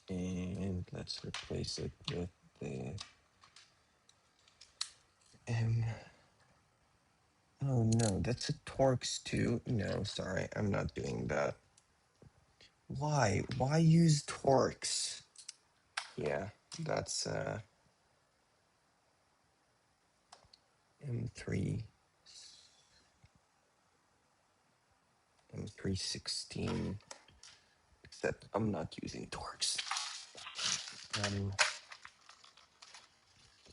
And let's replace it with the M. Oh no, that's a Torx too. No, sorry, I'm not doing that. Why? Why use Torx? Yeah, that's M3 M316. Except I'm not using Torx.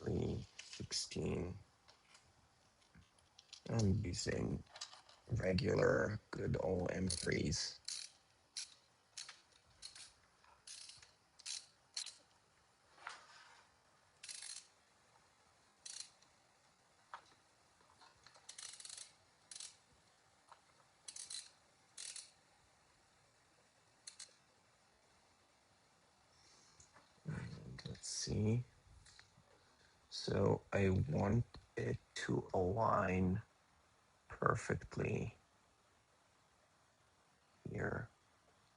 M316. I'm using regular good old M3s. And let's see. So I want it to align perfectly here.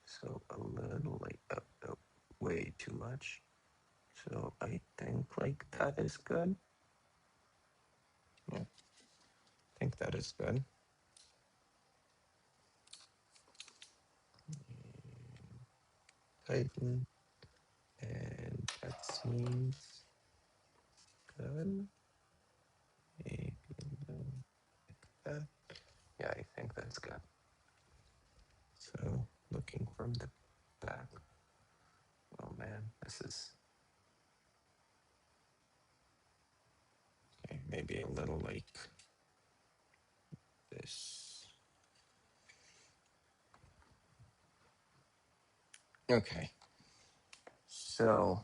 So a little like way too much. So I think like that is good. Yeah, I think that is good. tighten, and that seems good. Maybe that. Yeah, I think that's good. So looking from the back. Oh man, this is okay, maybe a little like this. Okay, so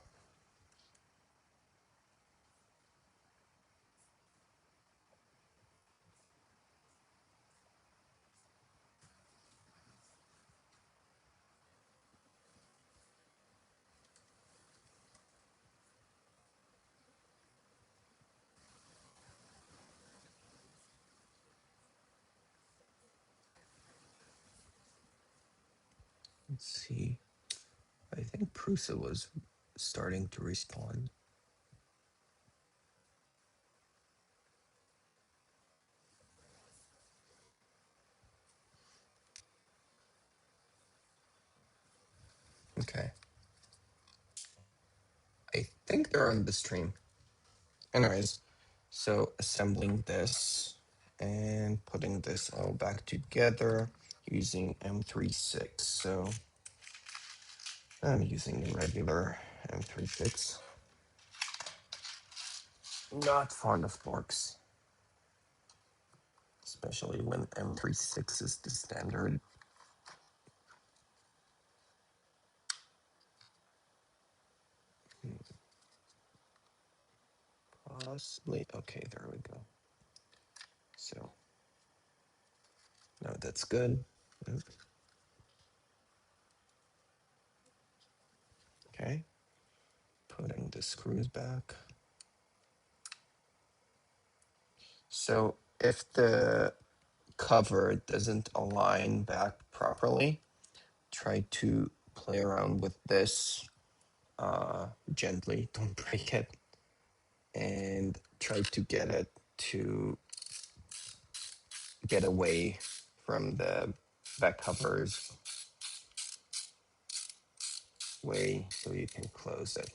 let's see. I think Prusa was starting to respond. Okay, I think they're on the stream. Anyways, so assembling this and putting this all back together using M36. So I'm using a regular M36. Not fond of forks, especially when M36 is the standard. Possibly, okay, there we go. So, no, that's good. Okay, putting the screws back. So if the cover doesn't align back properly, try to play around with this gently, don't break it, and try to get it to get away from the back covers way so you can close it.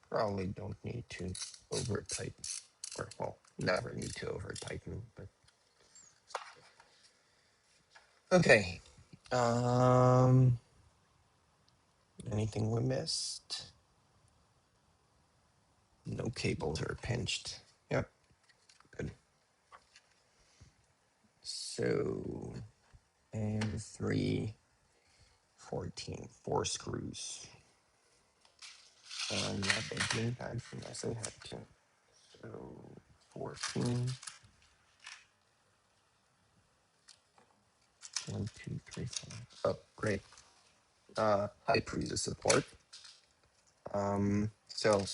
Probably don't need to over tighten, or well, never need to over tighten, but okay. Anything we missed? No cables are pinched. Yep, good. So, and 314, 4 screws. Not opening that unless I had to. So 14. 1, 2, 3, 4. Oh, great. High Prusa support. So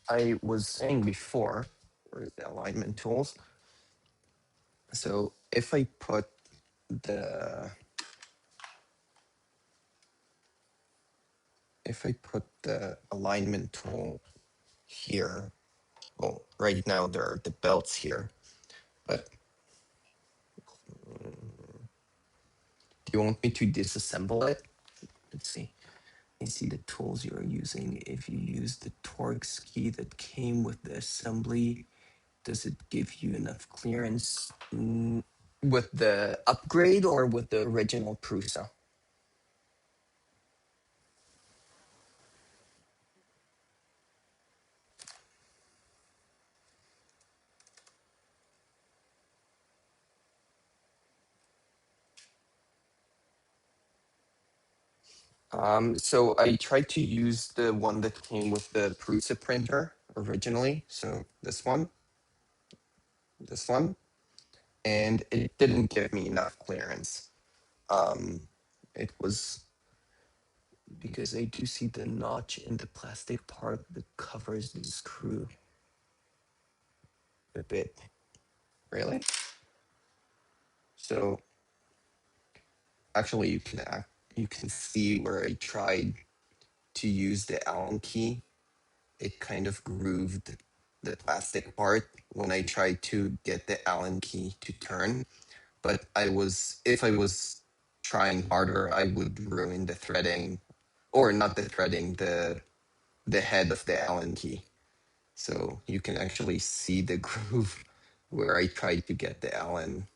I was saying before, where's the alignment tools? So if I put the alignment tool here, well, right now there are the belts here, but do you want me to disassemble it? Let's see. I see the tools you're using. If you use the Torx key that came with the assembly, does it give you enough clearance with the upgrade or with the original Prusa? So I tried to use the one that came with the Prusa printer originally. So this one, and it didn't give me enough clearance. It was because I do see the notch in the plastic part that covers the screw a bit. Really? So actually, you can see where I tried to use the Allen key. It kind of grooved the plastic part when I tried to get the Allen key to turn. But if I was trying harder, I would ruin the threading, or not the threading, the head of the Allen key. So you can actually see the groove where I tried to get the Allen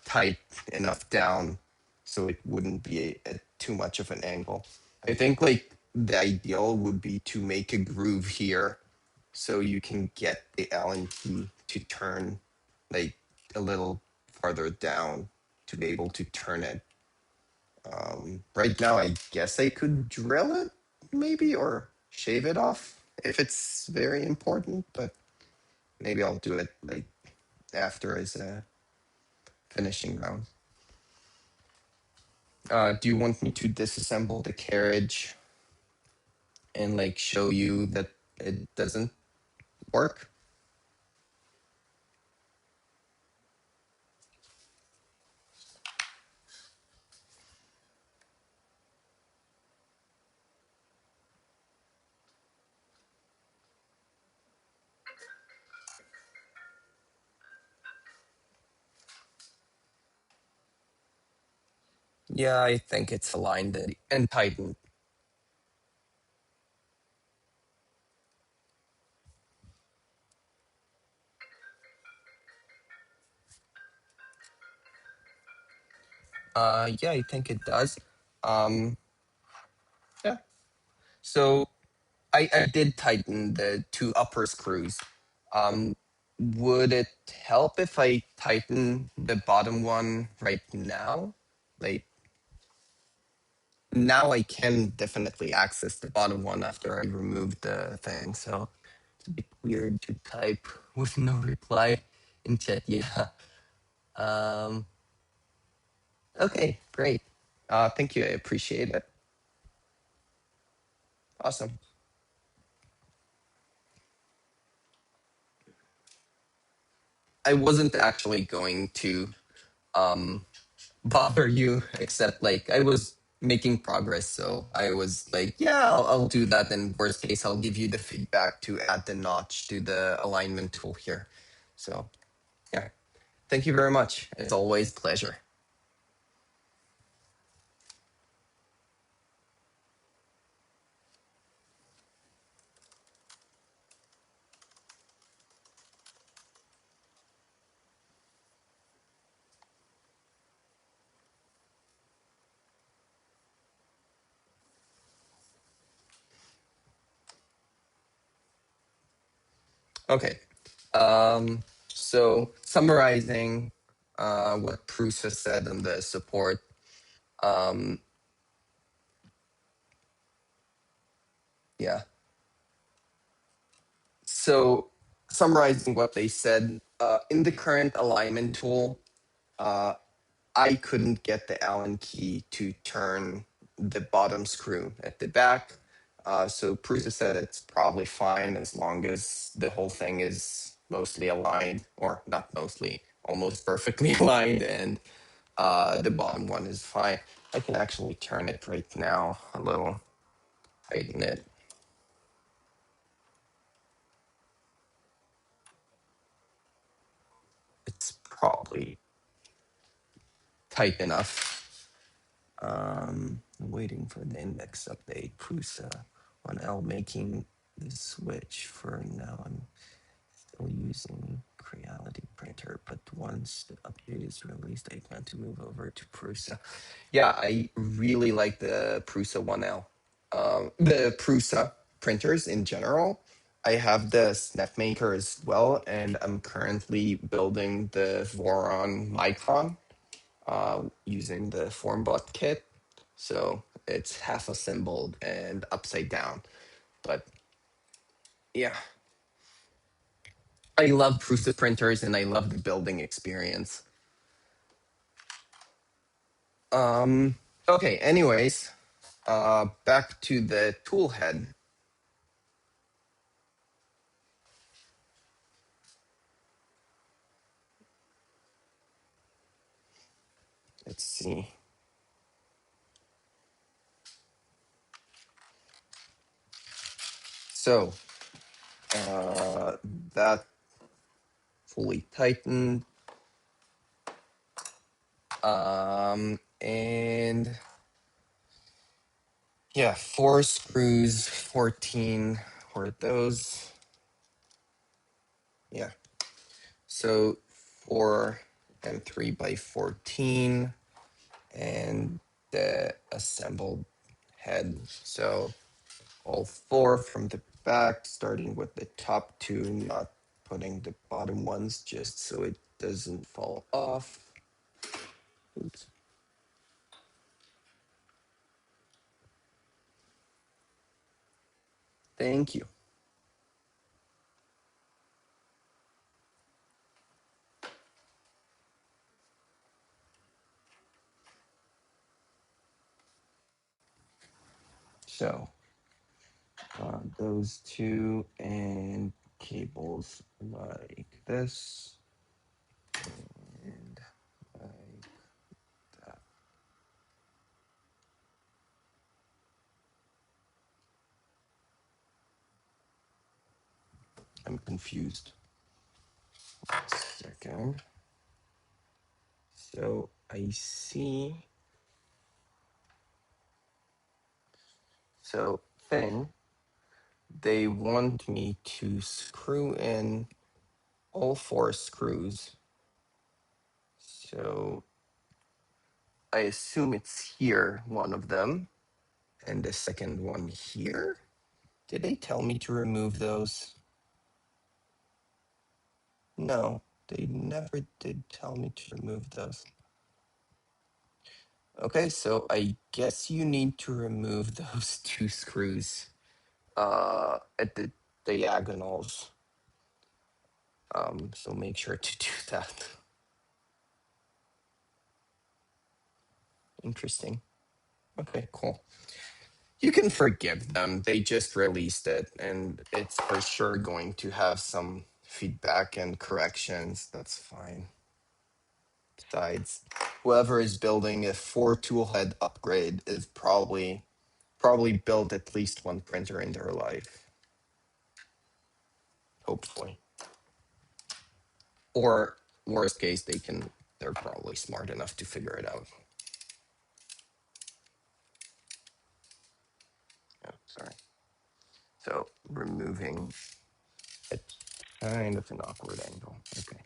tight enough down so it wouldn't be too much of an angle. I think like the ideal would be to make a groove here so you can get the Allen key to turn like a little farther down to be able to turn it. Right now, I guess I could drill it maybe or shave it off if it's very important, but maybe I'll do it like after as a finishing round. Do you want me to disassemble the carriage and like show you that it doesn't work? Yeah, I think it's aligned and tightened. Yeah, I think it does. Um, yeah. So I did tighten the two upper screws. Would it help if I tighten the bottom one right now? Like now I can definitely access the bottom one after I remove the thing. So it's a bit weird to type with no reply in chat. Yeah. Um, okay, great. Thank you. I appreciate it. Awesome. I wasn't actually going to um, bother you, except like I was making progress. So I was like, yeah, I'll do that. And worst case, I'll give you the feedback to add the notch to the alignment tool here. So yeah, thank you very much. It's always a pleasure. Okay. So summarizing what Prusa said on the support. Um, yeah. So summarizing what they said, in the current alignment tool, uh, I couldn't get the Allen key to turn the bottom screw at the back. So Prusa said it's probably fine as long as the whole thing is mostly aligned, or not mostly, almost perfectly aligned, and the bottom one is fine. I can actually turn it right now a little, tighten it. It's probably tight enough. I'm waiting for the index update. Prusa 1L making the switch for now. I'm still using Creality printer, but once the update is released, I plan to move over to Prusa. Yeah, I really like the Prusa 1L. The Prusa printers in general. I have the Snapmaker as well, and I'm currently building the Voron Micron using the Formbot kit. So it's half assembled and upside down. But yeah, I love Prusa printers and I love the building experience. Okay, anyways, back to the tool head. Let's see. So that fully tightened. And yeah, 4 screws, 14 were those. Yeah. So 4 and 3 by 14 and the assembled head. So all 4 from the back, starting with the top 2, not putting the bottom ones just so it doesn't fall off. Oops. Thank you. So those 2 and cables like this and like that. I'm confused. 1 second. So I see. So thing, they want me to screw in all 4 screws. So I assume it's here, one of them, and the second one here. Did they tell me to remove those? No, they never did tell me to remove those. Okay, so I guess you need to remove those 2 screws at the diagonals. So make sure to do that. Interesting. Okay, cool. You can forgive them. They just released it, and it's for sure going to have some feedback and corrections. That's fine. Besides, whoever is building a 4 tool head upgrade is probably built at least 1 printer in their life. Hopefully. Or worst case, they're probably smart enough to figure it out. Oh, sorry. So removing a kind of an awkward angle. Okay,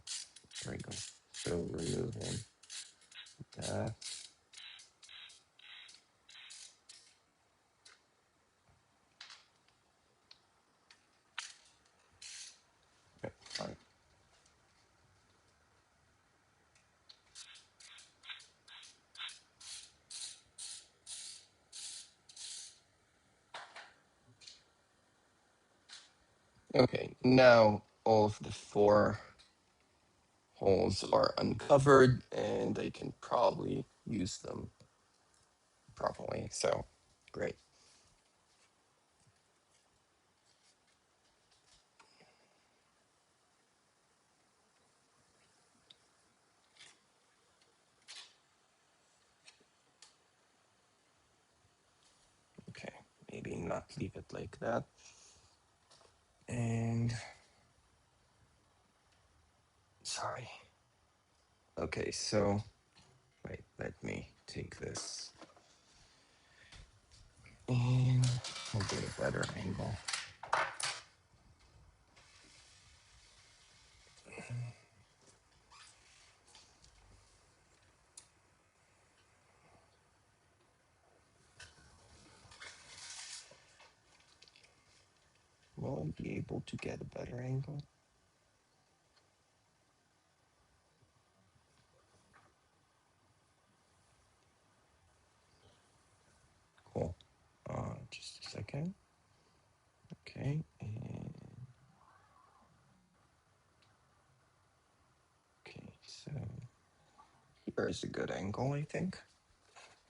very good. So removing that. Okay, fine. Okay, now all of the 4 holes are uncovered and I can probably use them properly. So great. Okay, maybe not leave it like that. And sorry. Okay, so wait, let me take this and I'll get a better angle. Will I be able to get a better angle? Cool. Just a second. Okay, and okay, so here is a good angle, I think.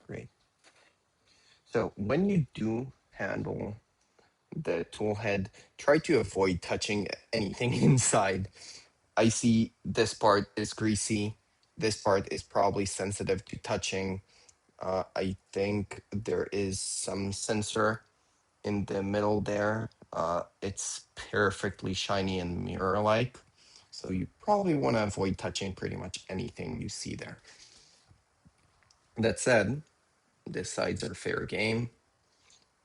Great. So when you do handle the tool head, try to avoid touching anything inside. I see this part is greasy. This part is probably sensitive to touching. I think there is some sensor in the middle there. It's perfectly shiny and mirror-like. So you probably want to avoid touching pretty much anything you see there. That said, the sides are fair game,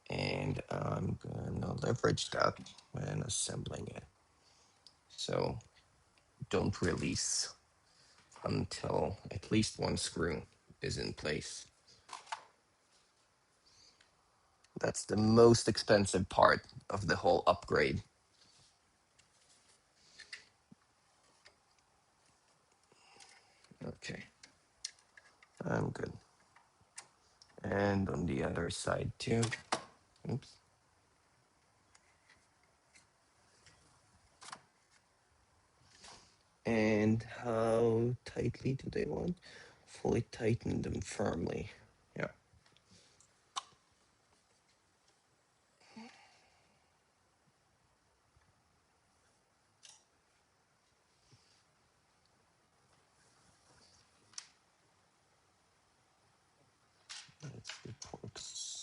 and I'm gonna leverage that when assembling it. So don't release until at least one screw is in place. That's the most expensive part of the whole upgrade. Okay, I'm good. And on the other side too. Oops. And how tightly do they want? Fully tighten them firmly. Yeah. That's the ports.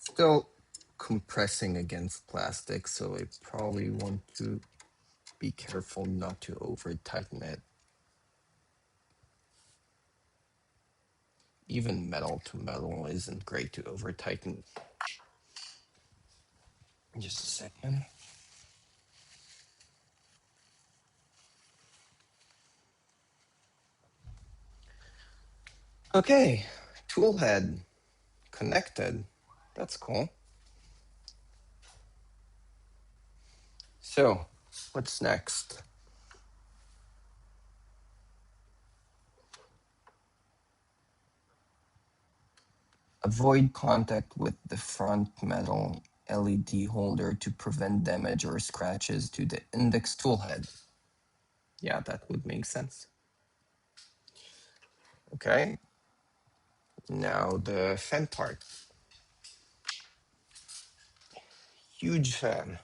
Still compressing against plastic, so I probably want to be careful not to over tighten it. Even metal to metal isn't great to over tighten. Just a second. Okay, tool head connected. That's cool. So, what's next? Avoid contact with the front metal LED holder to prevent damage or scratches to the index tool head. Yeah, that would make sense. Okay, now the fan part. Huge fan.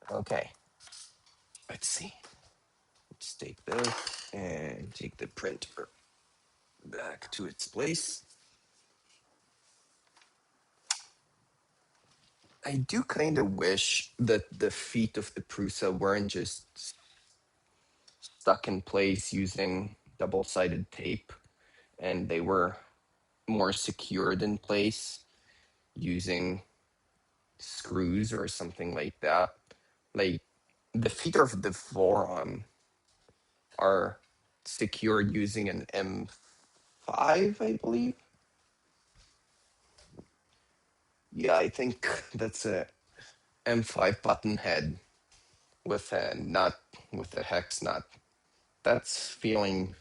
Okay, let's see. Let's take this and take the printer back to its place. I do kind of wish that the feet of the Prusa weren't just stuck in place using double-sided tape, and they were more secured in place using screws or something like that. Like the feet of the forearm are secured using an M5, I believe. Yeah, I think that's a M5 button head with a nut, with a hex nut. That's feeling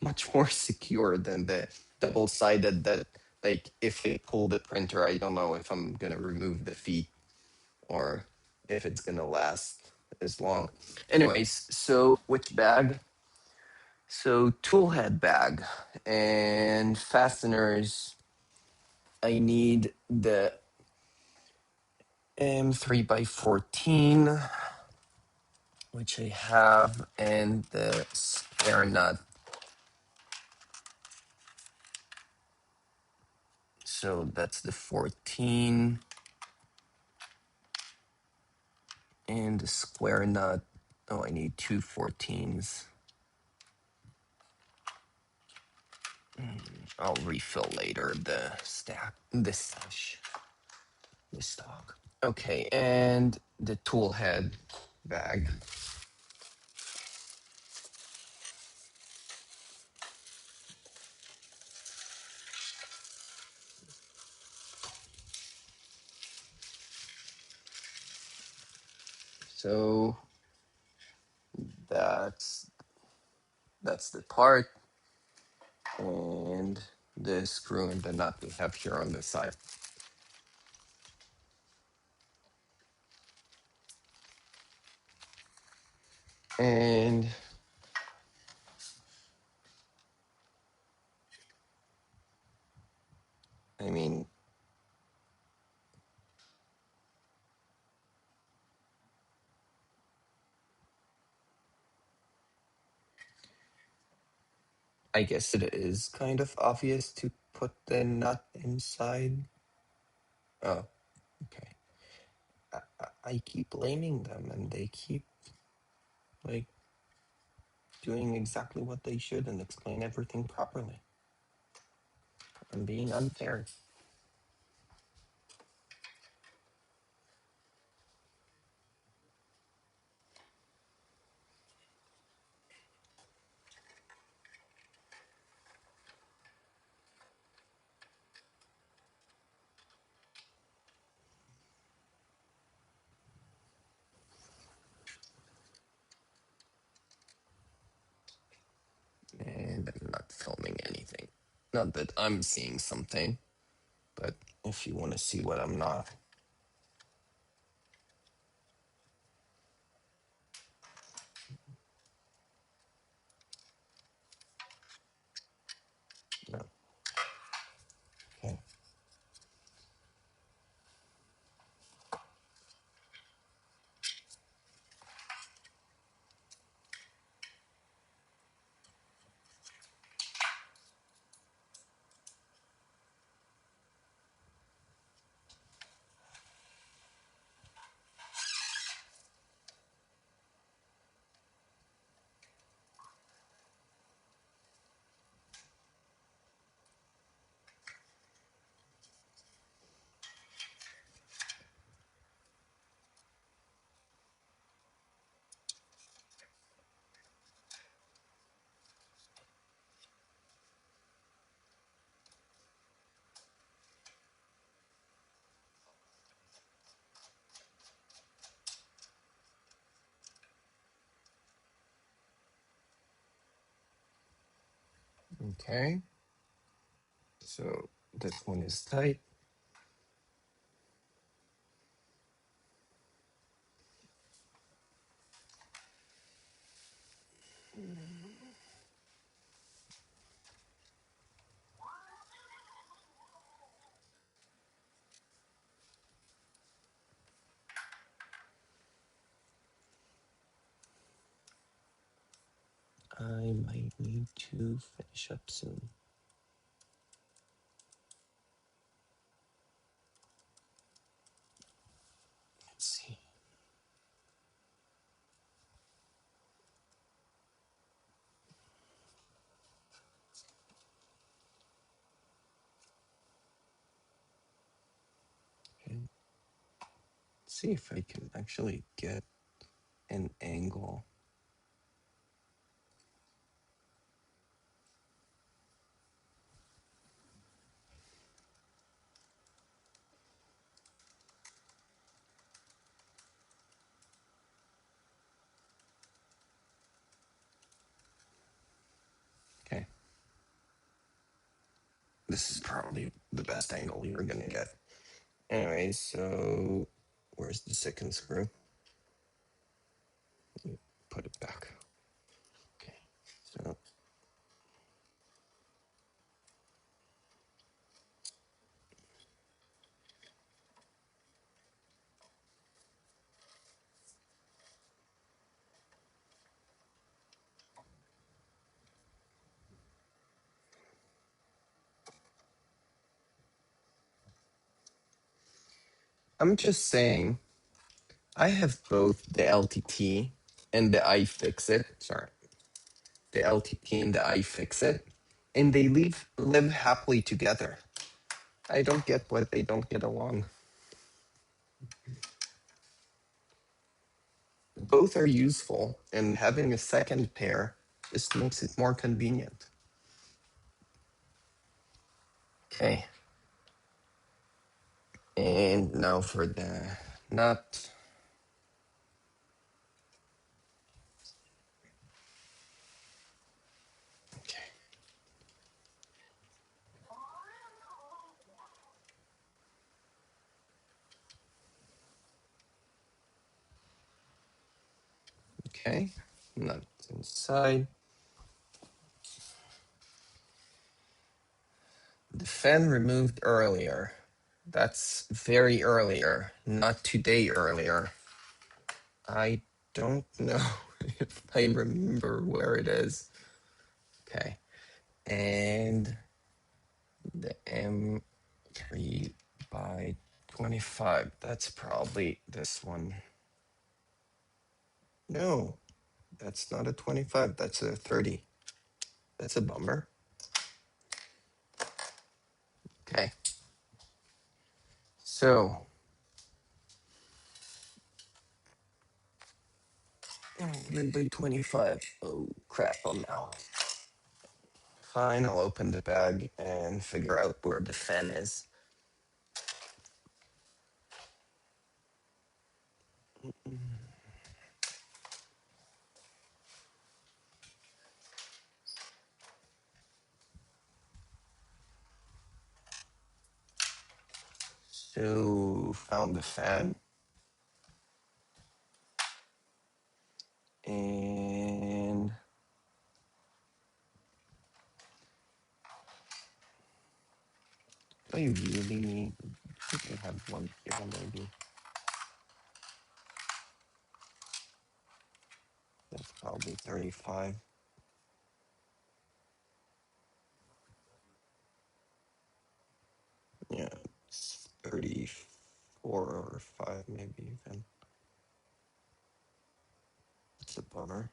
much more secure than the double-sided that, like, if I pull the printer, I don't know if I'm gonna remove the feet or if it's gonna last as long. Anyways, so which bag? So tool head bag and fasteners. I need the M3x14, which I have, and the spare nut. So that's the 14 and the square nut. Oh, I need two 14s. I'll refill later the stack, the stash, the stock. Okay, and the tool head bag. So that's the part, and the screw and the nut we have here on the side. And I mean, I guess it is kind of obvious to put the nut inside. Oh, okay. I keep blaming them, and they keep like doing exactly what they should and explain everything properly. I'm being unfair. And I'm not filming anything. Not that I'm seeing something, but if you want to see what I'm not. No. Okay. Okay. So this one is tight. I might need to finish up soon. Let's see. Okay. Let's see if I can actually get an angle. Okay. This is probably the best angle you're gonna get. Anyway, so where's the second screw? Put it back. Okay. So I'm just saying, I have both the LTT and the iFixit. Sorry, the LTT and the iFixit, and they live happily together. I don't get why they don't get along. Both are useful, and having a second pair just makes it more convenient. Okay. And now for the nut. Okay, not inside. The fan removed earlier. That's very earlier, not today earlier. I don't know if I remember where it is. Okay, and the M3 by 25. That's probably this one. No, that's not a 25. That's a 30. That's a bummer. Okay. So, 11 by 25. Oh, crap, I'm out. Fine, I'll open the bag and figure out where the fan is. So, found the fan. And do I really need? I think I have one here maybe. That's probably 35. Yeah, it's 34 or 5 maybe even. It's a bummer.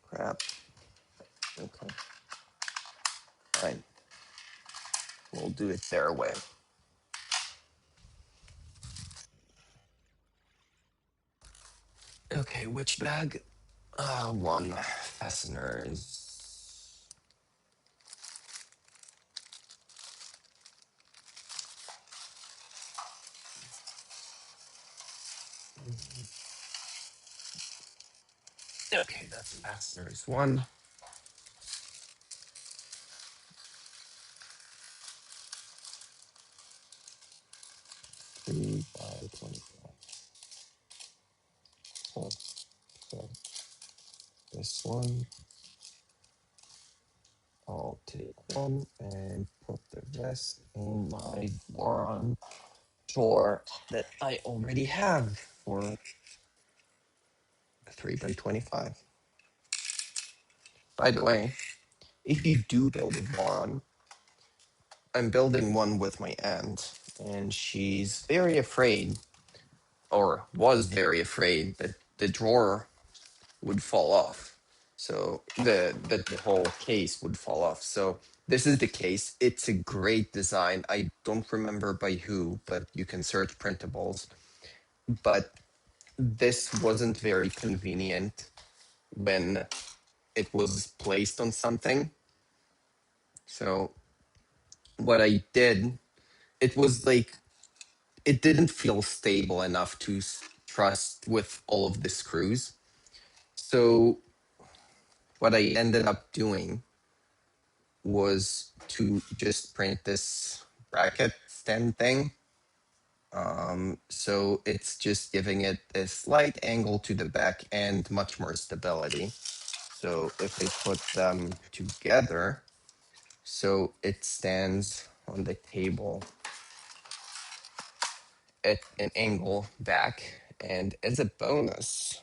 Crap. Okay. Fine. We'll do it their way. Okay, which bag? One. Fasteners. Okay, that's fasteners one. 3 by 25. Cool. So this one, I'll take one and put the rest in my boron drawer that I already have for 3 by 25. By the way, if you do build a boron, I'm building one with my aunt, and she's very afraid, or was very afraid, that the drawer would fall off. So the whole case would fall off. So this is the case. It's a great design. I don't remember by who, but you can search printables. But this wasn't very convenient when it was placed on something. So what I did, it was like it didn't feel stable enough to trust with all of the screws. So what I ended up doing was to just print this bracket stand thing. So it's just giving it a slight angle to the back and much more stability. So if I put them together, so it stands on the table at an angle back. And as a bonus,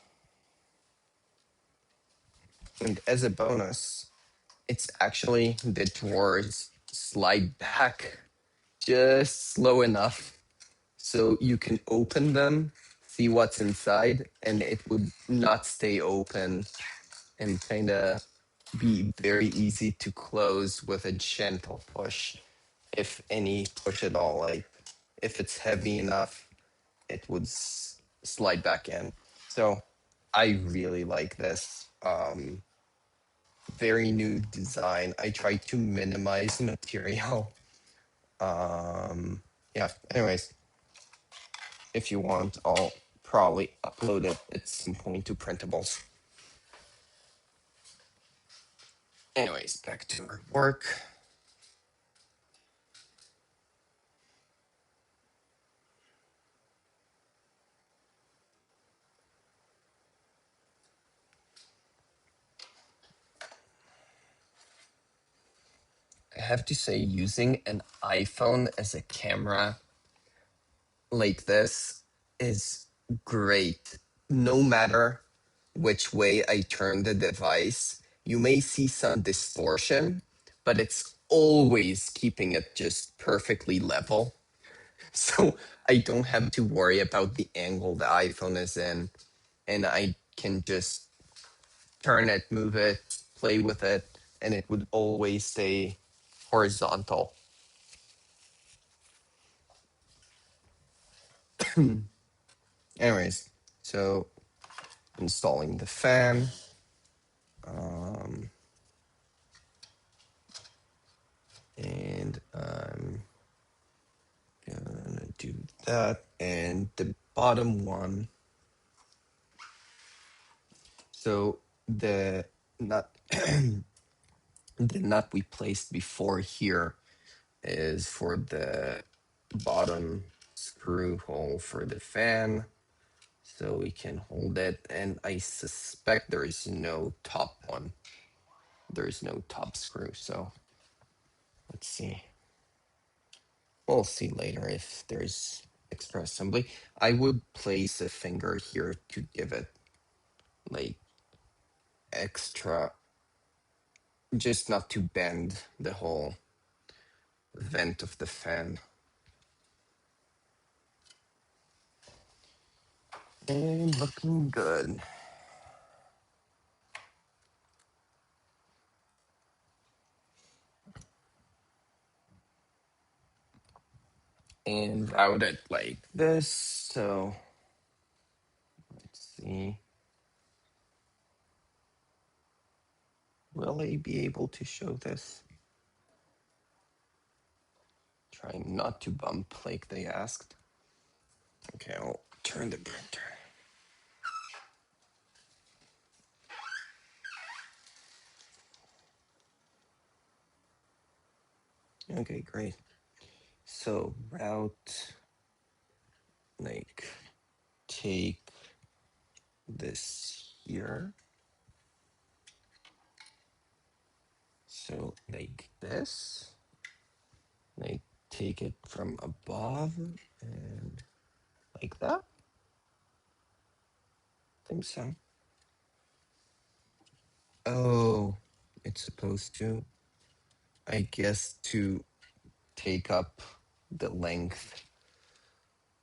it's actually the drawers slide back just slow enough so you can open them, see what's inside, and it would not stay open and kind of be very easy to close with a gentle push, if any push at all. Like if it's heavy enough, it would slide back in. So I really like this. Very new design. I try to minimize material. Yeah. Anyways, if you want, I'll probably upload it at some point to printables. Anyways, back to our work. have to say, using an iPhone as a camera like this is great. No matter which way I turn the device, you may see some distortion, but it's always keeping it just perfectly level. So I don't have to worry about the angle the iPhone is in, and I can just turn it, move it, play with it, and it would always stay horizontal. Anyways, so installing the fan. And I'm gonna do that. And the bottom one. So the nut, the nut we placed before here is for the bottom screw hole for the fan. So we can hold it. And I suspect there is no top one. There is no top screw. So let's see. We'll see later if there's extra assembly. I would place a finger here to give it like extra, just not to bend the whole vent of the fan. And looking good. And route it like this. So let's see. Will I be able to show this? Trying not to bump like they asked. Okay, I'll turn the printer. Okay, great. So route, like, take this here. So like this. Like take it from above and like that. I think so. Oh, it's supposed to, I guess, to take up the length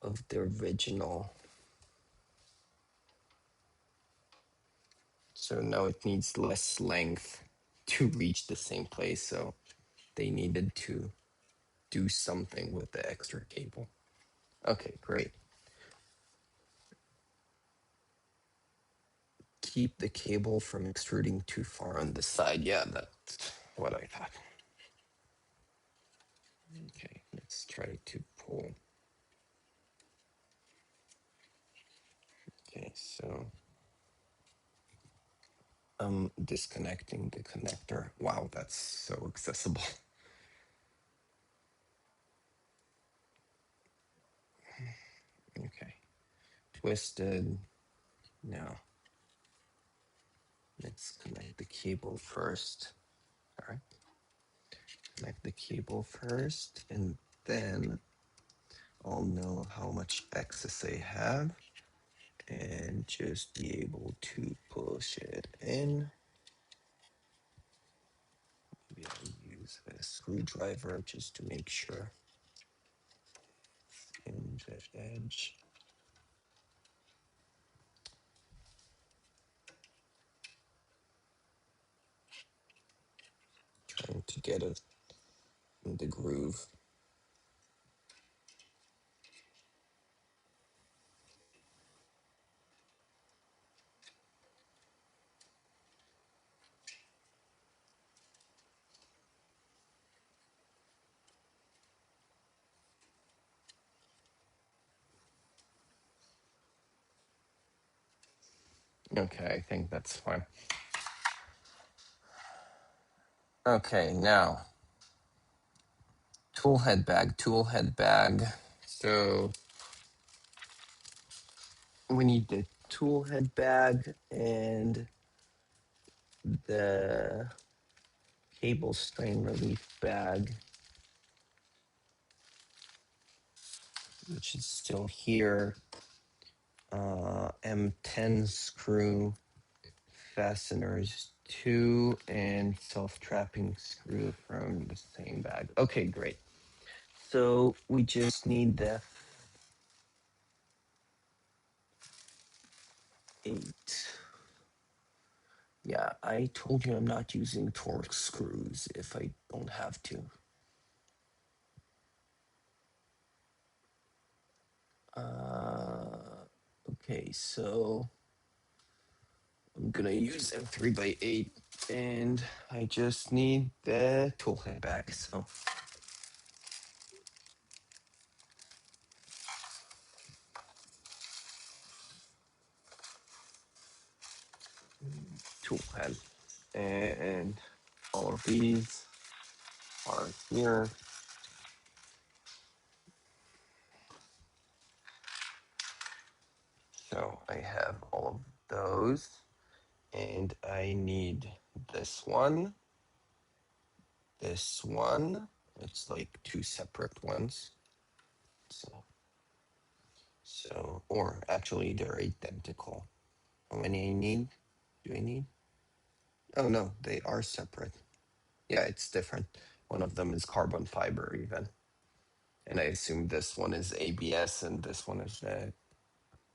of the original. So now it needs less length to reach the same place. So they needed to do something with the extra cable. Okay, great. Keep the cable from extruding too far on the side. Yeah, that's what I thought. Okay, let's try to pull. Okay, so I'm disconnecting the connector. Wow, that's so accessible. Okay, twisted. Now, let's connect the cable first. All right, connect the cable first, and then I'll know how much excess I have and just be able to push it in. Maybe I'll use a screwdriver just to make sure. Hinge at edge. Trying to get it in the groove. Okay, I think that's fine. Okay, now tool head bag. So we need the tool head bag and the cable strain relief bag, which is still here. M10 screw fasteners 2 and self-trapping screw from the same bag. Okay, great. So we just need the 8. Yeah, I told you I'm not using Torx screws if I don't have to. Okay, so I'm gonna use M 3x8 and I just need the tool head back. So tool head, and all of these are here. So I have all of those, and I need this one, this one. It's like 2 separate ones. So, or actually they're identical. How many I need? Do I need? Oh no, they are separate. Yeah, it's different. One of them is carbon fiber even. And I assume this one is ABS and this one is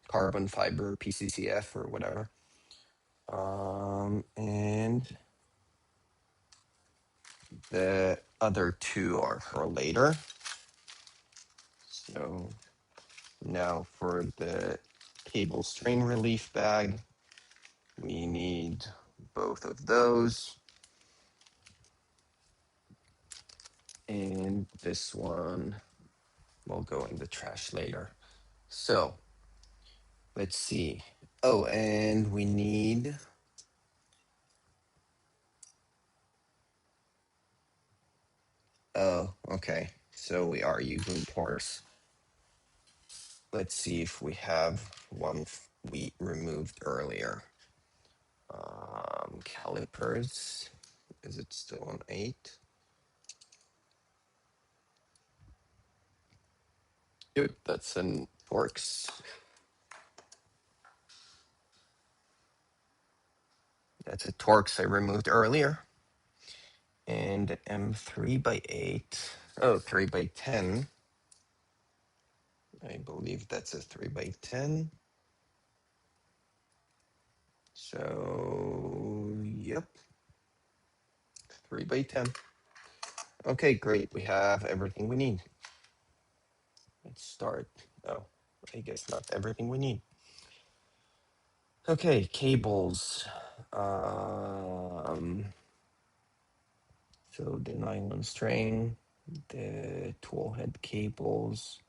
carbon fiber PCCF or whatever. And the other 2 are for later. So now for the cable strain relief bag, we need both of those. And this one will go in the trash later. So let's see. Oh, and we need oh, okay. So we are using Taurus. Let's see if we have one we removed earlier. Calipers. Is it still on 8? Yep, that's an Torx. That's a Torx I removed earlier. And M3x8. Oh, 3x10. I believe that's a 3x10. So, yep. 3x10. Okay, great. We have everything we need. Let's start. Oh, I guess not everything we need. Okay, cables. So the nylon string, the tool head cables,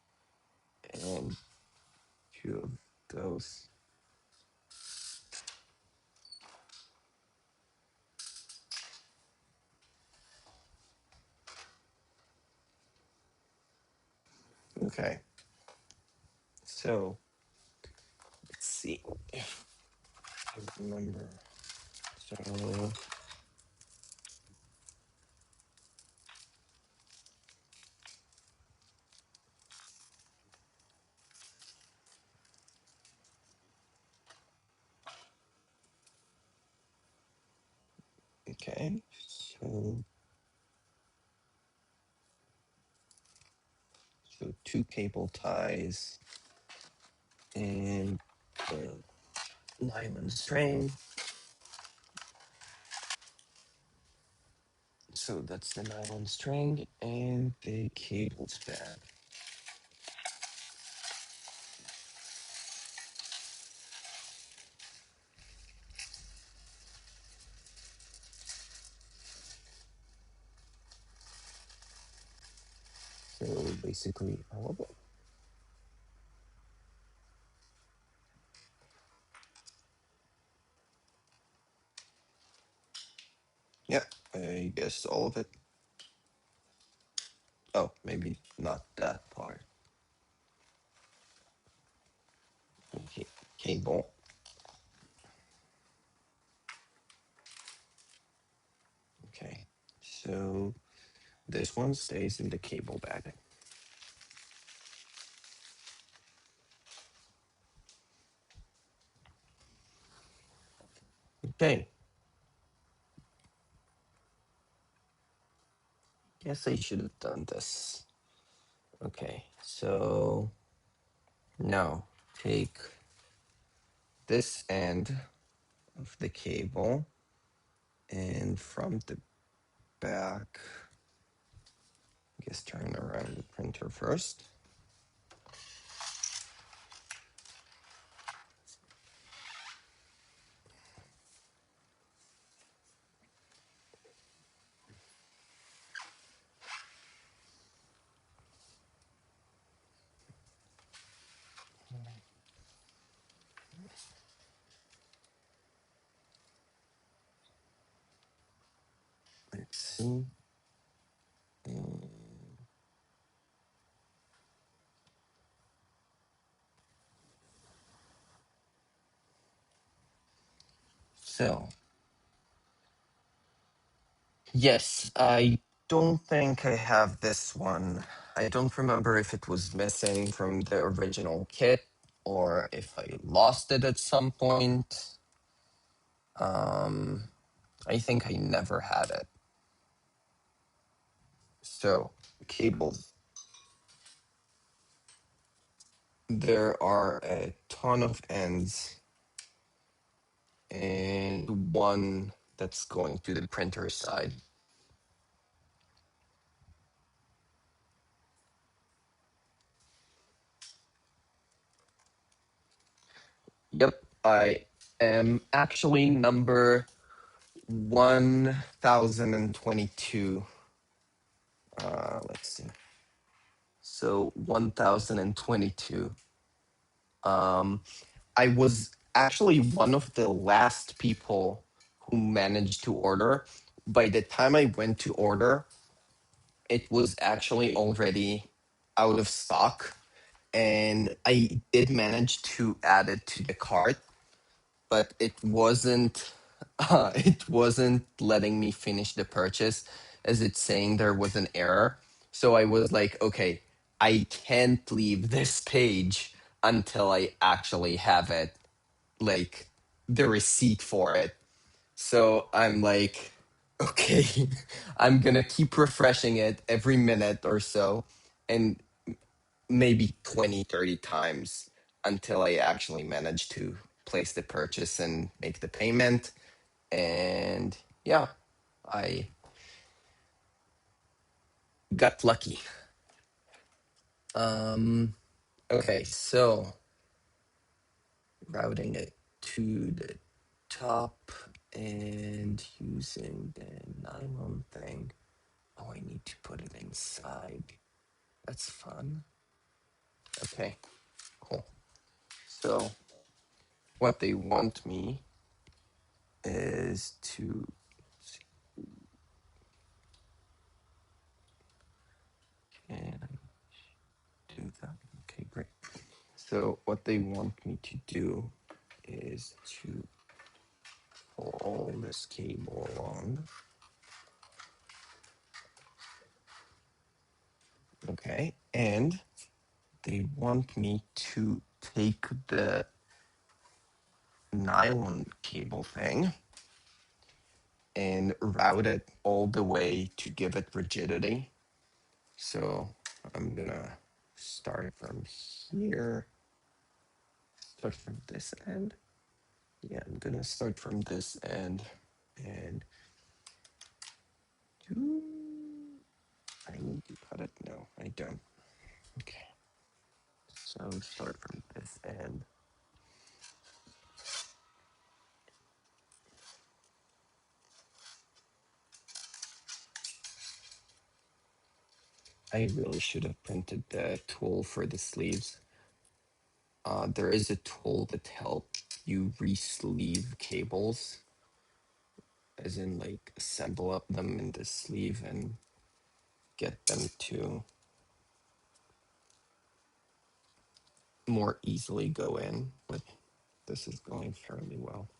and 2 of those. Okay. So let's see if I remember. So okay. So 2 cable ties and the nylon string. So that's the nylon string and the cables back. So basically all of it. Yeah, I guess all of it. Oh, maybe not that part. Okay, cable. Okay, So this one stays in the cable bag. Okay. Guess I should have done this. Okay, so now take this end of the cable and from the back, I guess turn around the printer first. Let's see. So, yes, I don't think I have this one. I don't remember if it was missing from the original kit or if I lost it at some point. I think I never had it. So, cables. There are a ton of ends and one that's going to the printer side. Yep, I am actually number 1022. Let's see. So 1022. I was actually one of the last people who managed to order. By the time I went to order, it was actually already out of stock. And I did manage to add it to the cart, but it wasn't letting me finish the purchase as it's saying there was an error. So I was like, okay, I can't leave this page until I actually have it, like the receipt for it. So I'm like, okay, I'm gonna keep refreshing it every minute or so and maybe 20, 30 times until I actually manage to place the purchase and make the payment. And yeah, I got lucky. Okay, so routing it to the top and using the nylon thing. Oh, I need to put it inside. That's fun. Okay, cool. So what they want me is to can I do that? Okay, great. So what they want me to do is to pull this cable along. Okay, and they want me to take the nylon cable thing and route it all the way to give it rigidity. So I'm gonna start from here, start from this end. Yeah, I'm gonna start from this end and do I need to cut it? No, I don't. Okay. So start from this end. I really should have printed the tool for the sleeves. There is a tool that helps you re-sleeve cables, as in like assemble up them in the sleeve and get them to more easily go in, but this is going fairly well.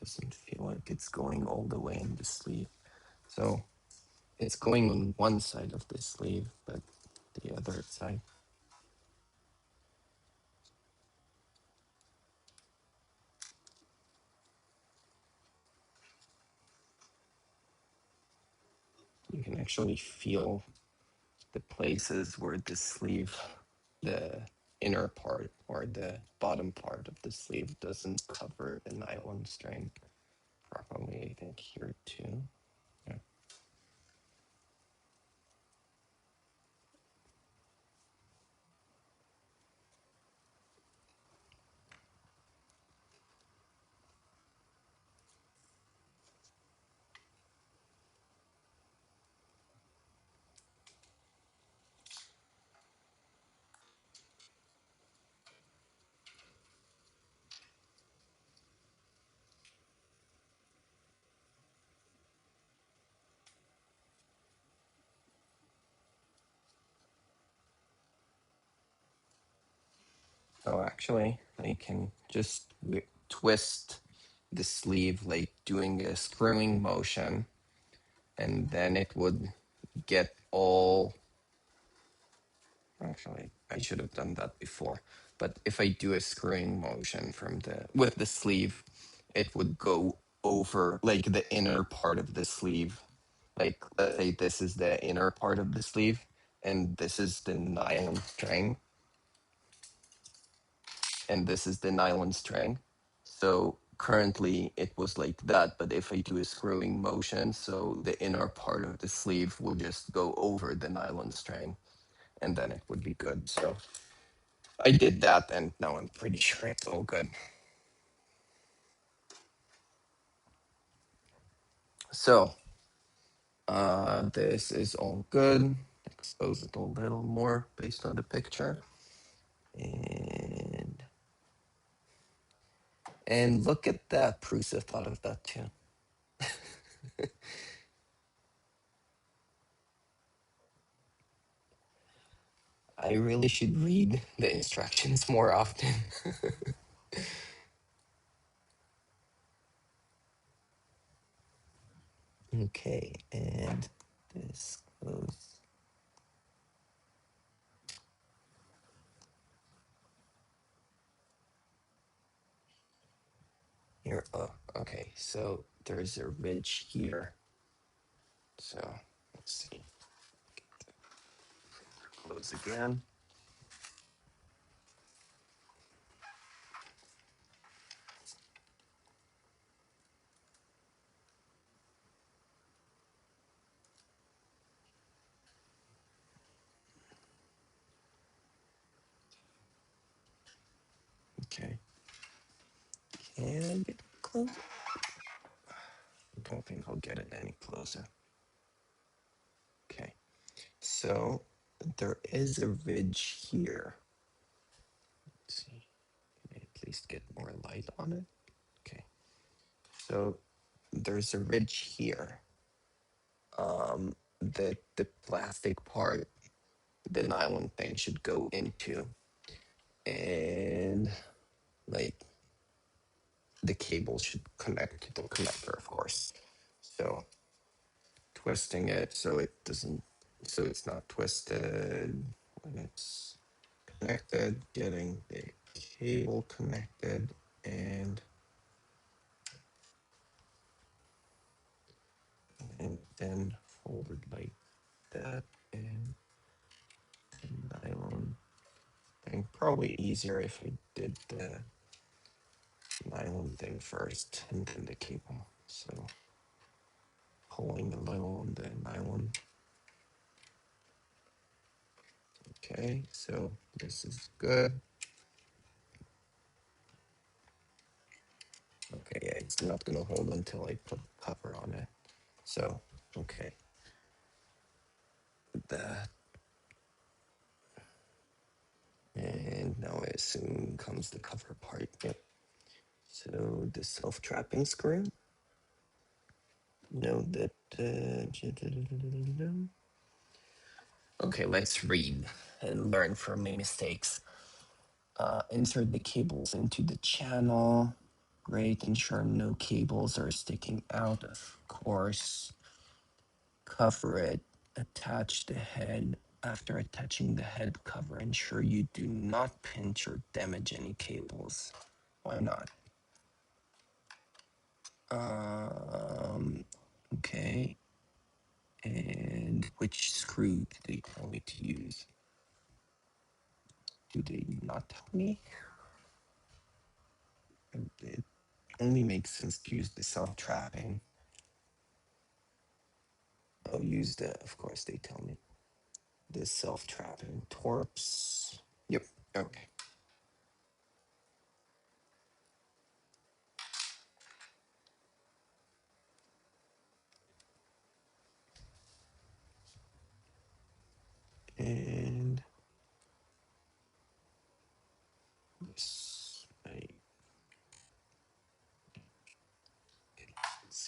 doesn't feel like it's going all the way in the sleeve. So it's going on one side of the sleeve, but the other side. You can actually feel the places where the sleeve, the inner part or the bottom part of the sleeve doesn't cover the nylon string properly. I think here too. Yeah. So actually, I can just twist the sleeve like doing a screwing motion, and then it would get all. Actually, I should have done that before. But if I do a screwing motion from the with the sleeve, it would go over like the inner part of the sleeve. Like let's say this is the inner part of the sleeve, and this is the nylon string, and this is the nylon string. So currently it was like that, but if I do a screwing motion, so the inner part of the sleeve will just go over the nylon string, and then it would be good. So I did that, and now I'm pretty sure it's all good. So this is all good. Expose it a little more based on the picture. And look at that. Prusa thought of that too. I really should read the instructions more often. Okay, and this goes here. Oh, okay, so there's a ridge here. So let's see. Close again. Okay. Can I get close? I don't think I'll get it any closer. Okay. So there is a ridge here. Let's see. Can I at least get more light on it? Okay. So there's a ridge here. The plastic part, the nylon thing should go into, and like the cable should connect to the connector, of course. So twisting it so it doesn't, so it's not twisted when it's connected, getting the cable connected, and then folded like that, and nylon. And probably easier if I did the nylon thing first and then the cable. So pulling a little on the nylon. Okay, so this is good. Okay, yeah, it's not gonna hold until I put cover on it. So, okay. That. And now I assume comes the cover part. Yep. So the self-trapping screw. Know that. Okay, let's read and learn from my mistakes. Insert the cables into the channel. Great, ensure no cables are sticking out, of course. Cover it, attach the head. After attaching the head cover, ensure you do not pinch or damage any cables. Why not? Okay. And which screw do they tell me to use? Do they not tell me? It only makes sense to use the self-trapping. I'll use the, of course they tell me, the self-trapping torps. Yep, okay. And this, let's see.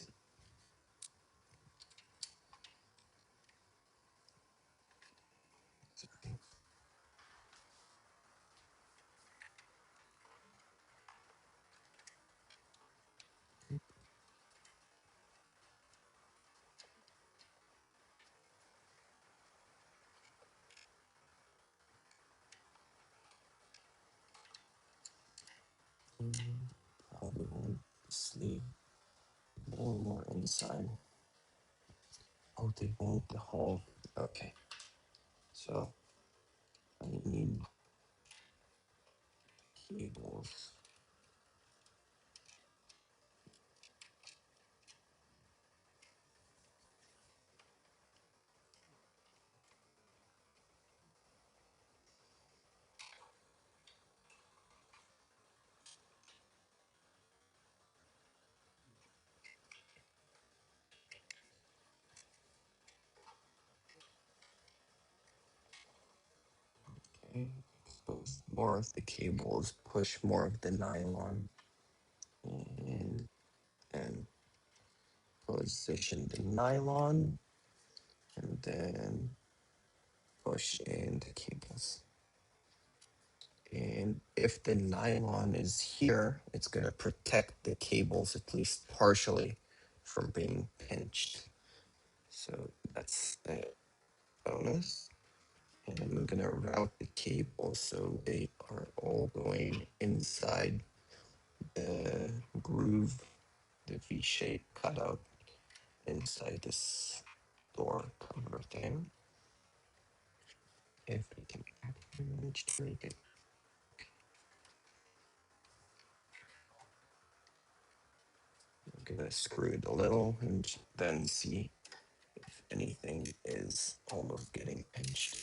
Sorry. Probably want to sleep a little more inside. Oh, they won't the whole. Okay, so I need cables. Okay, expose more of the cables, push more of the nylon, and and position the nylon, and then push in the cables. And if the nylon is here, it's going to protect the cables at least partially from being pinched. So that's a bonus. And I'm going to route the cables so they are all going inside the groove, the V-shape cutout inside this door cover thing. If we can manage to make it. I'm gonna screw it a little and then see if anything is almost getting pinched.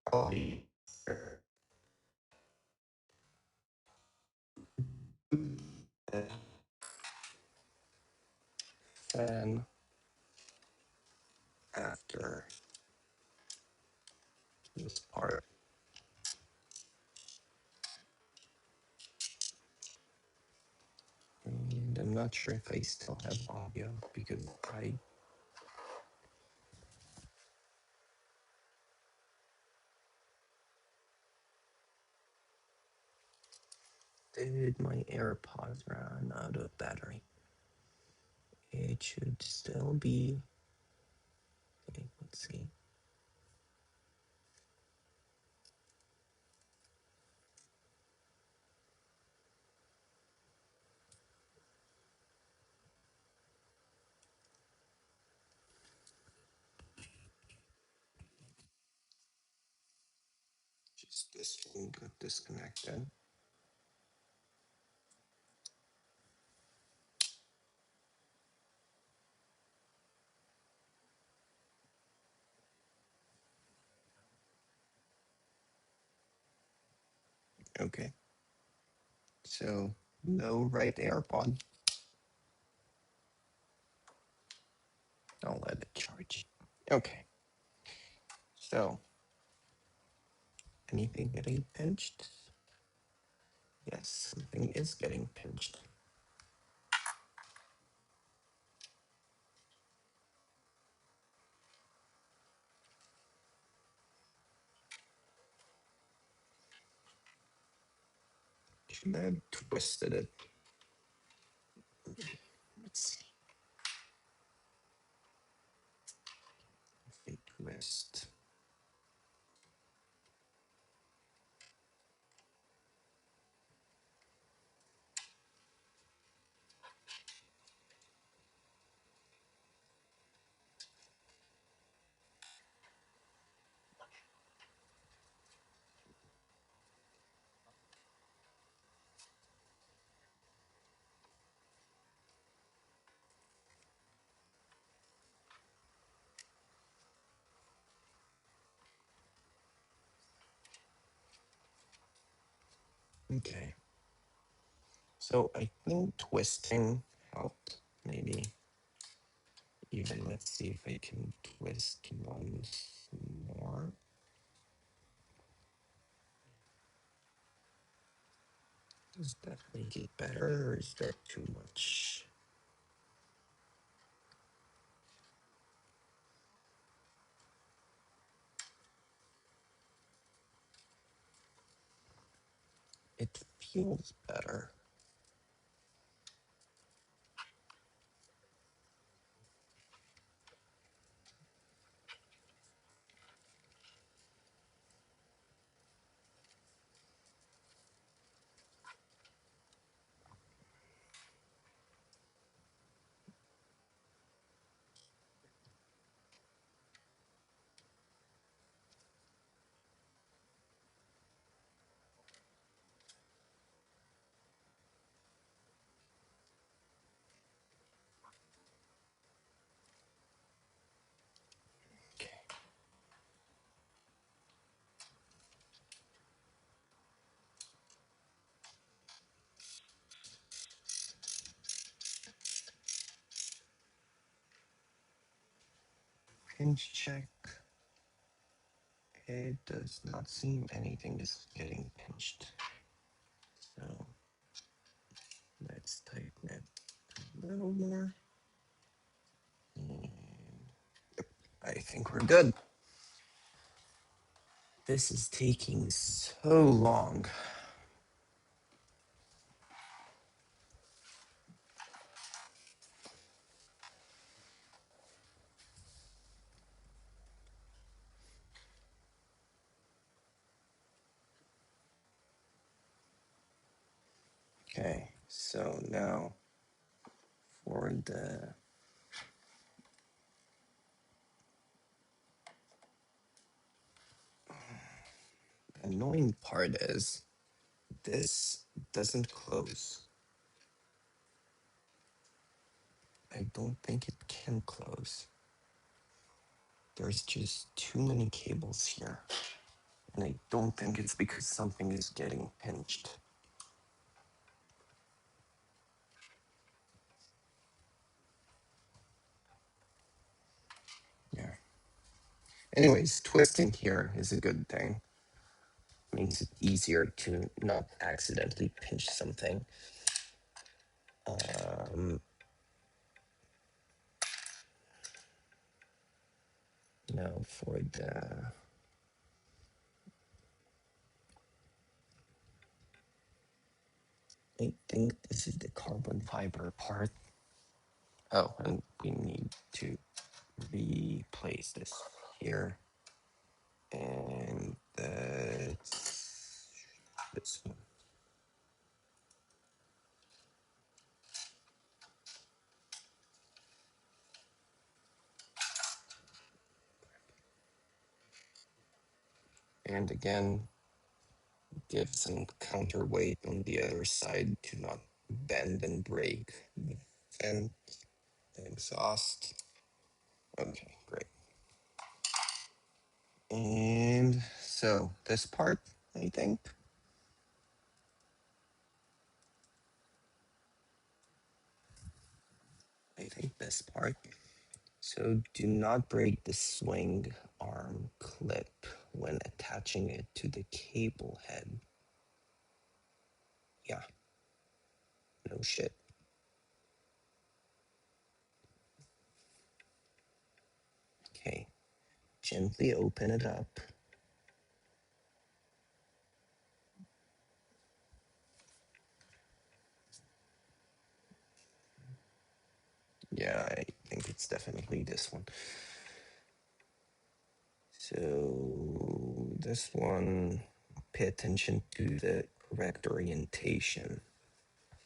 Probably then after this part. And I'm not sure if I still have audio because I did my AirPods run out of battery. It should still be. Okay, let's see. Just this one got disconnected. Okay, so no right AirPod. I'll let it charge. Okay. So, anything getting pinched? Yes, something is getting pinched. Should I have twisted it? Let's see. If I twist. Okay. So I think twisting helped. Maybe even let's see if I can twist once more. Does that make it better or is that too much? It feels better. Okay. Pinch check. It does not seem anything is getting pinched. So let's tighten it a little more. And I think we're good. This is taking so long. Okay, so now for the annoying part is this doesn't close. I don't think it can close. There's just too many cables here. And I don't think it's because something is getting pinched. Yeah. Anyways, twisting here is a good thing. Makes it easier to not accidentally pinch something. Now for the I think this is the carbon fiber part. Oh, and we need to replace this here. And that's this one. And again, give some counterweight on the other side to not bend and break the vent, the exhaust. Okay, great. And so this part, I think. I think this part. So do not break the swing arm clip when attaching it to the cable head. Yeah, no shit. Okay, gently open it up. Yeah, I think it's definitely this one. So this one, pay attention to the correct orientation.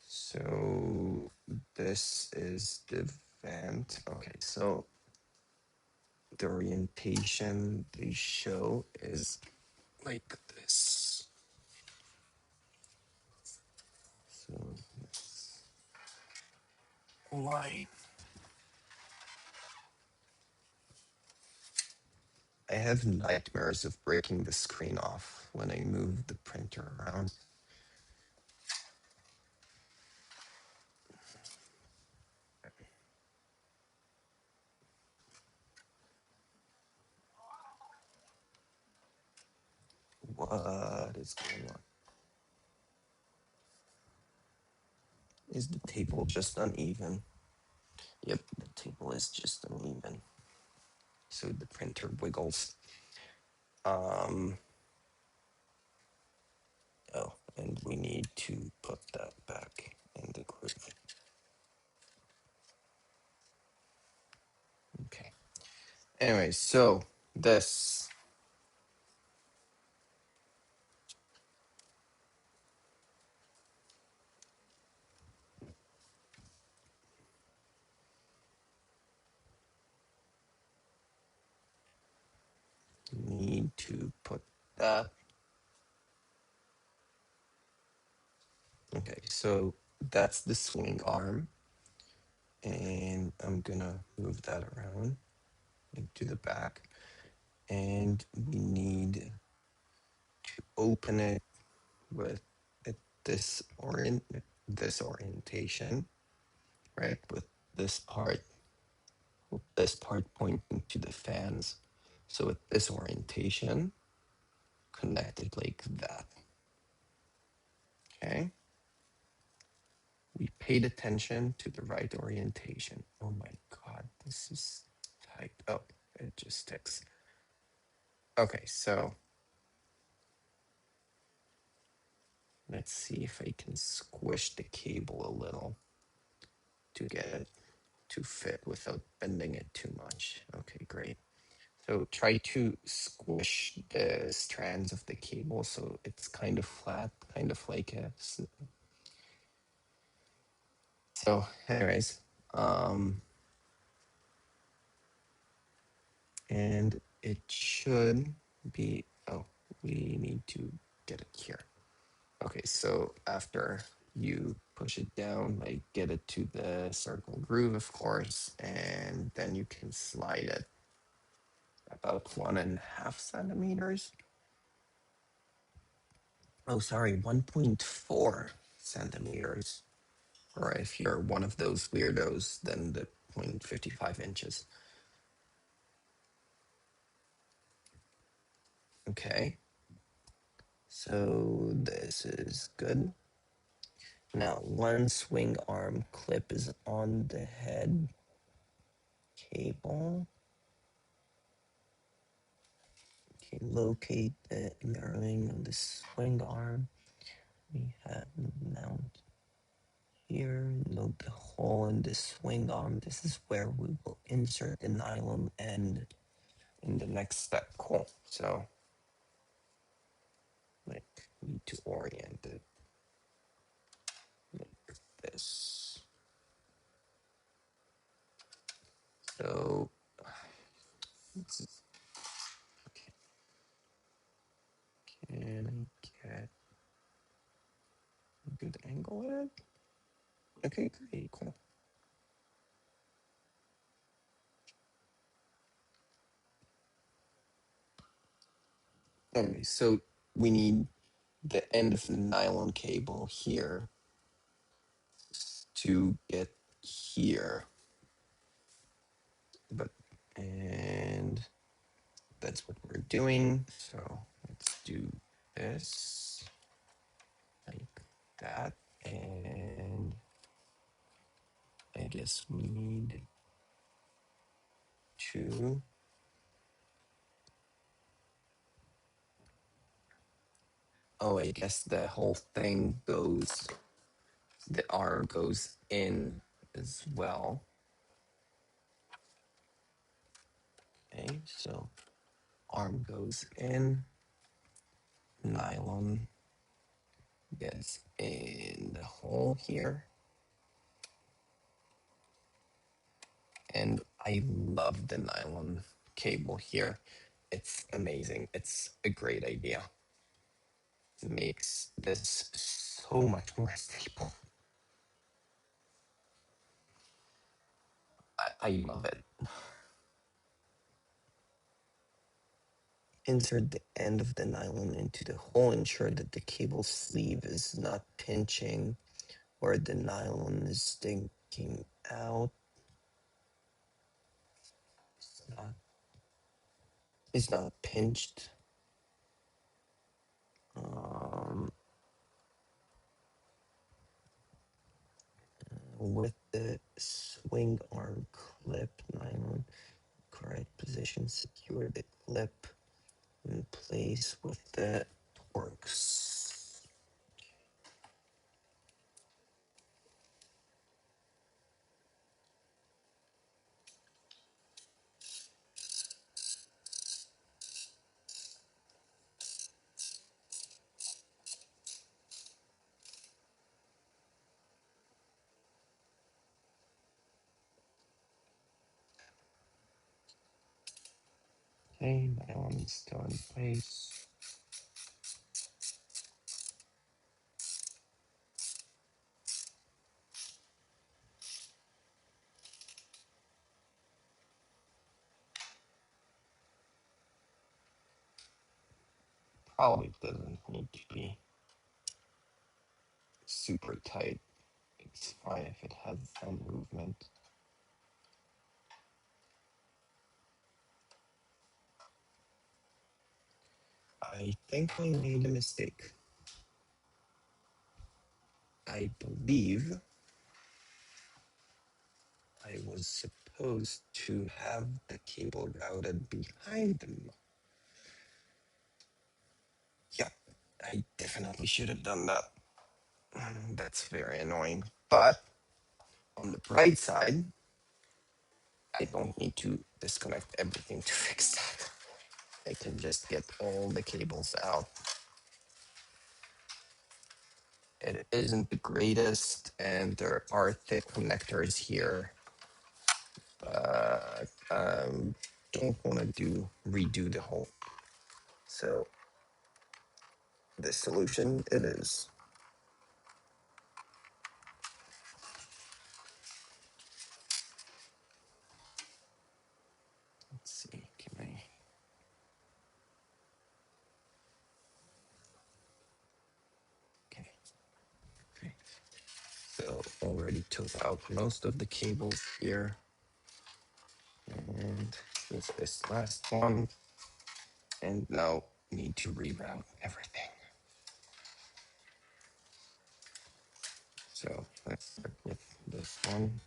So this is the vent. Okay, so the orientation they show is like this. So line. I have nightmares of breaking the screen off when I move the printer around. What is going on? Is the table just uneven? Yep, the table is just uneven. So the printer wiggles. Oh, and we need to put that back in the groove. Okay. Anyway, so this need to put that. Okay, so that's the swing arm. And I'm gonna move that around into the back. And we need to open it with this orientation, right? With this part pointing to the fans. So with this orientation, connect it like that. Okay. We paid attention to the right orientation. Oh my God, this is tight. Oh, it just sticks. Okay, so let's see if I can squish the cable a little to get it to fit without bending it too much. Okay, great. So try to squish the strands of the cable so it's kind of flat, kind of like a. So, anyways, and it should be. Oh, we need to get it here. Okay, so after you push it down, like get it to the circle groove, of course, and then you can slide it about 1.5 centimeters. Oh, sorry, 1.4 centimeters. Or if you're one of those weirdos, then the 0.55 inches. Okay, so this is good. Now, one swing arm clip is on the head cable. Okay, locate the narrowing of the swing arm. We have mount here. Note the hole in the swing arm. This is where we will insert the nylon end in the next step. Cool. So, like, we need to orient it like this. So, okay. Can I get a good angle at it? Okay, great, cool. Okay, so we need the end of the nylon cable here to get here. but and that's what we're doing. So let's do this like that, and I guess we need to I guess the whole thing goes, the arm goes in as well. Okay, so arm goes in, nylon gets in the hole here. And I love the nylon cable here. It's amazing. It's a great idea. It makes this so much more stable. I love it. Insert the end of the nylon into the hole. Ensure that the cable sleeve is not pinching or the nylon is sticking out. It's not pinched. With the swing arm clip nylon correct position, secure the clip in place with the Torx. Okay, nylon is still in place. Probably doesn't need to be super tight. It's fine if it has some movement. I think I made a mistake. I believe I was supposed to have the cable routed behind them. Yeah, I definitely should have done that. That's very annoying. But on the bright side, I don't need to disconnect everything to fix that. I can just get all the cables out. It isn't the greatest, and there are thick connectors here. But don't want to redo the whole. So the solution it is. Let's see, can I? Okay. Okay. So already took out most of the cables here. And here's this last one. And now need to reroute everything. So let's start with this one,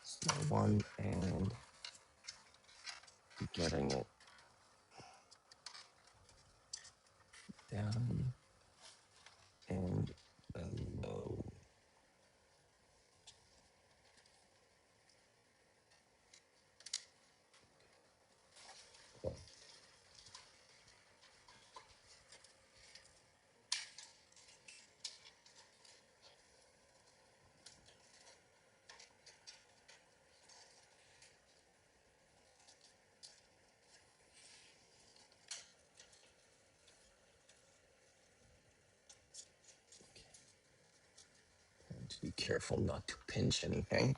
small one, and getting it down and below. To be careful not to pinch anything.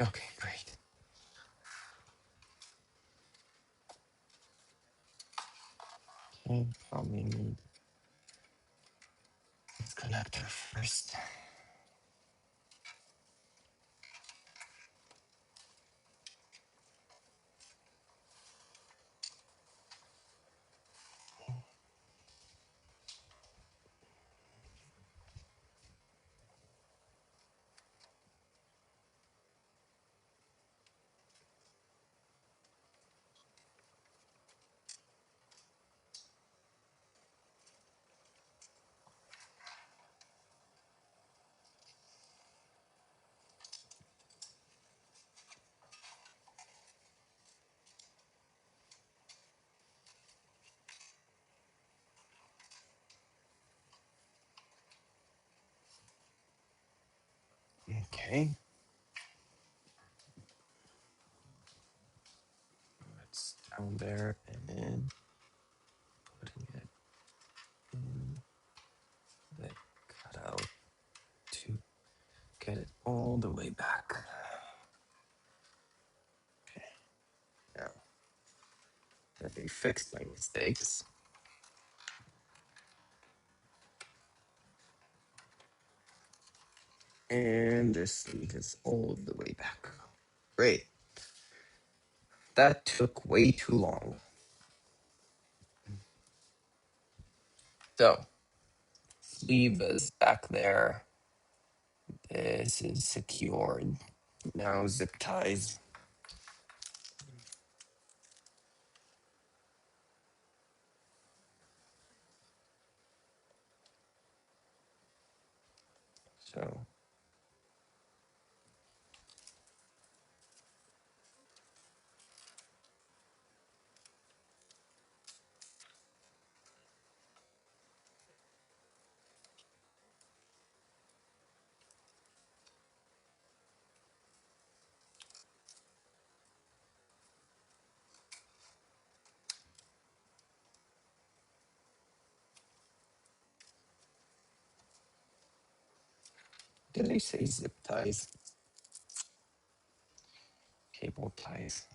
Okay, great. Okay, probably need this connector first. Okay. It's down there and then putting it in the cutout to get it all the way back. Okay. Now that I fixed my mistakes, and this sleeve is all the way back. Great. That took way too long. So, sleeve is back there. This is secured. Now zip ties. So, did I say zip ties? Cable ties.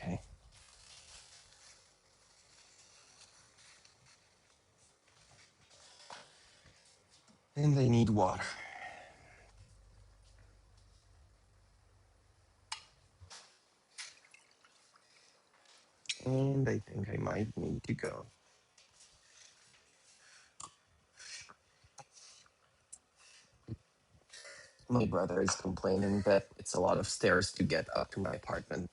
Okay. And they need water. And I think I might need to go. My brother is complaining that it's a lot of stairs to get up to my apartment.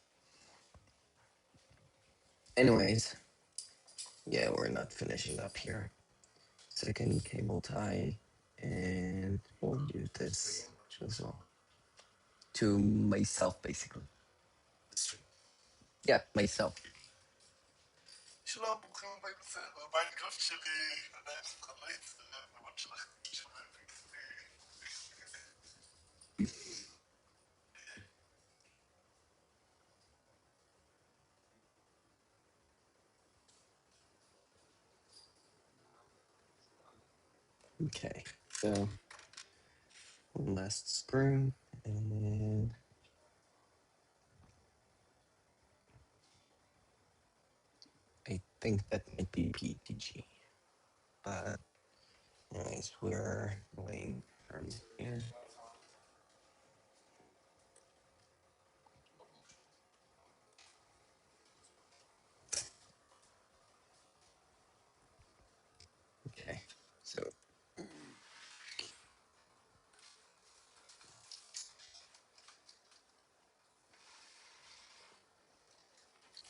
Anyways, yeah, we're not finishing up here. Second cable tie, and we'll use this chisel to myself, basically. Yeah, myself. Okay, so one last screw, and I think that might be PTG. But anyways, we're going from here. Okay, so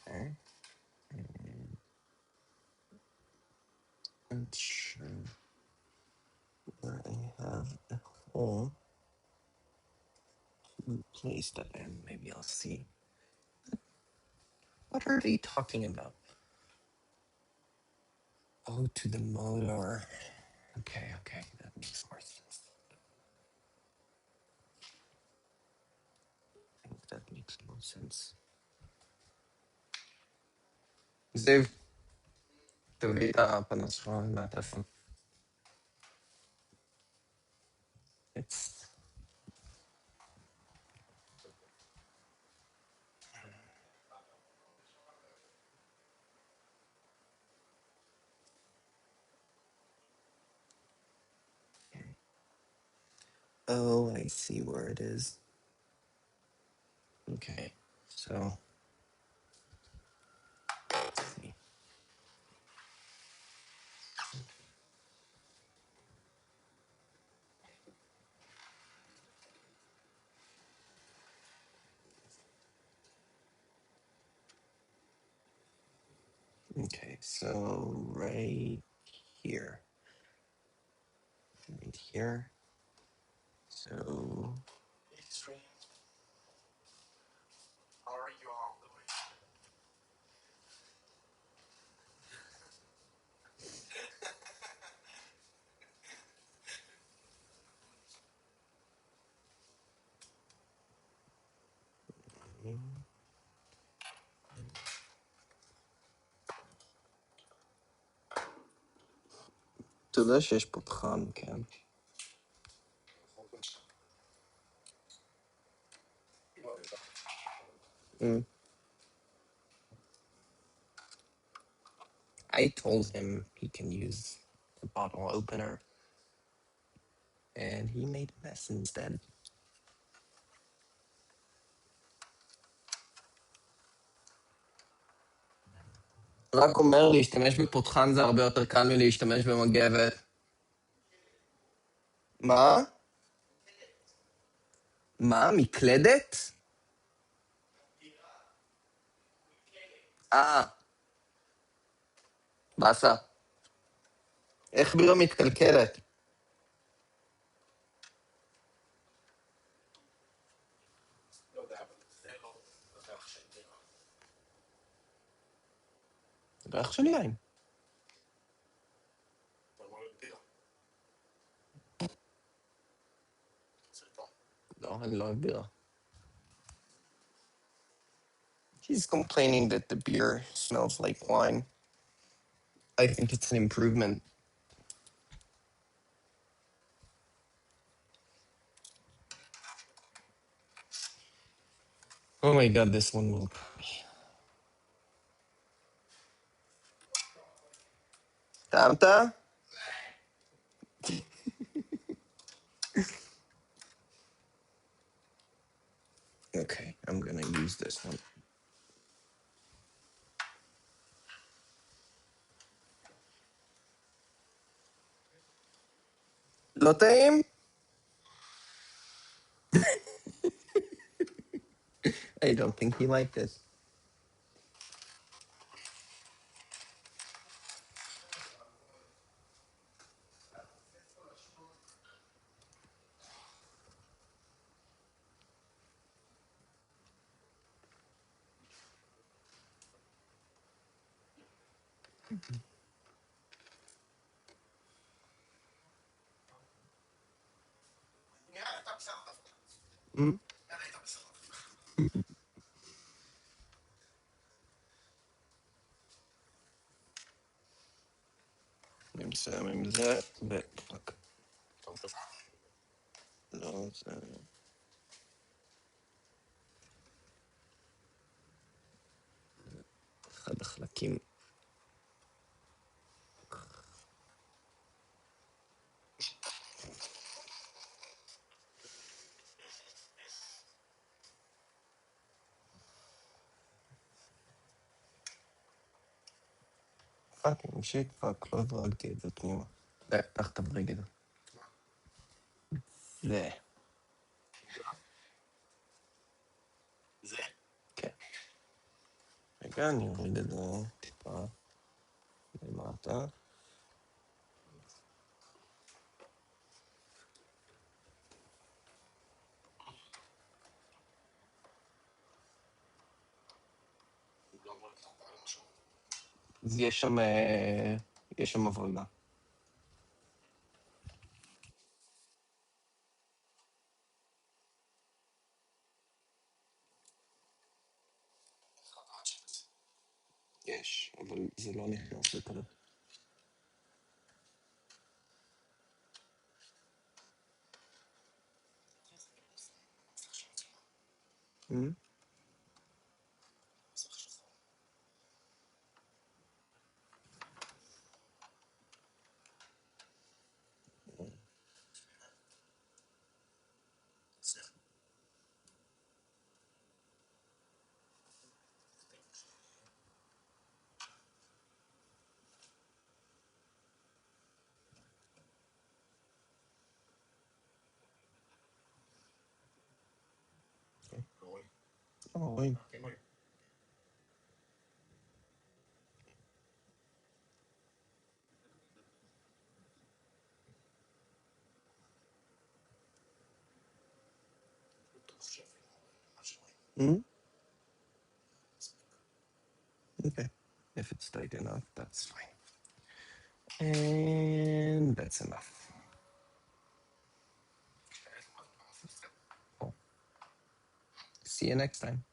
okay, and I'm sure where I have a hole to place that in. Maybe I'll see. What are they talking about? Oh, to the motor. Okay, okay, that makes more sense. I think that makes more sense. זיו, תביא את הפנס שלך מהטלפון. It's... Oh, I see where it is. Okay, so... Let's see. Okay, so right here. Right here. So... אתה יודע שיש פה פחם, כן? I told him he can use the bottle opener, and he made a mess instead. רק אומר להשתמש בפותחן זה הרבה יותר קל מלהשתמש במגבת. מה? מה? מקלדת? באסה. איך בירה מתקלקלת? זה ריח של יין. לא, אני לא אוהב בירה. He's complaining that the beer smells like wine. I think it's an improvement. Oh my god, this one will... טעמת? Okay, I'm gonna use this one. לא טעים? I don't think he liked it. אני מסיים עם זה, ופאק. לא, זה... אחד החלקים. פאקינג שיט, פאק, לא הברגתי את זה פנימה. פתח את הברגל. זה. זה? כן. רגע, אני אוריד את זה טיפה למטה. אז יש שם עבודה. ايش هذا الزلون احنا وصلنا. وين؟ Okay. If it's tight enough, that's fine. And that's enough. Cool. See you next time.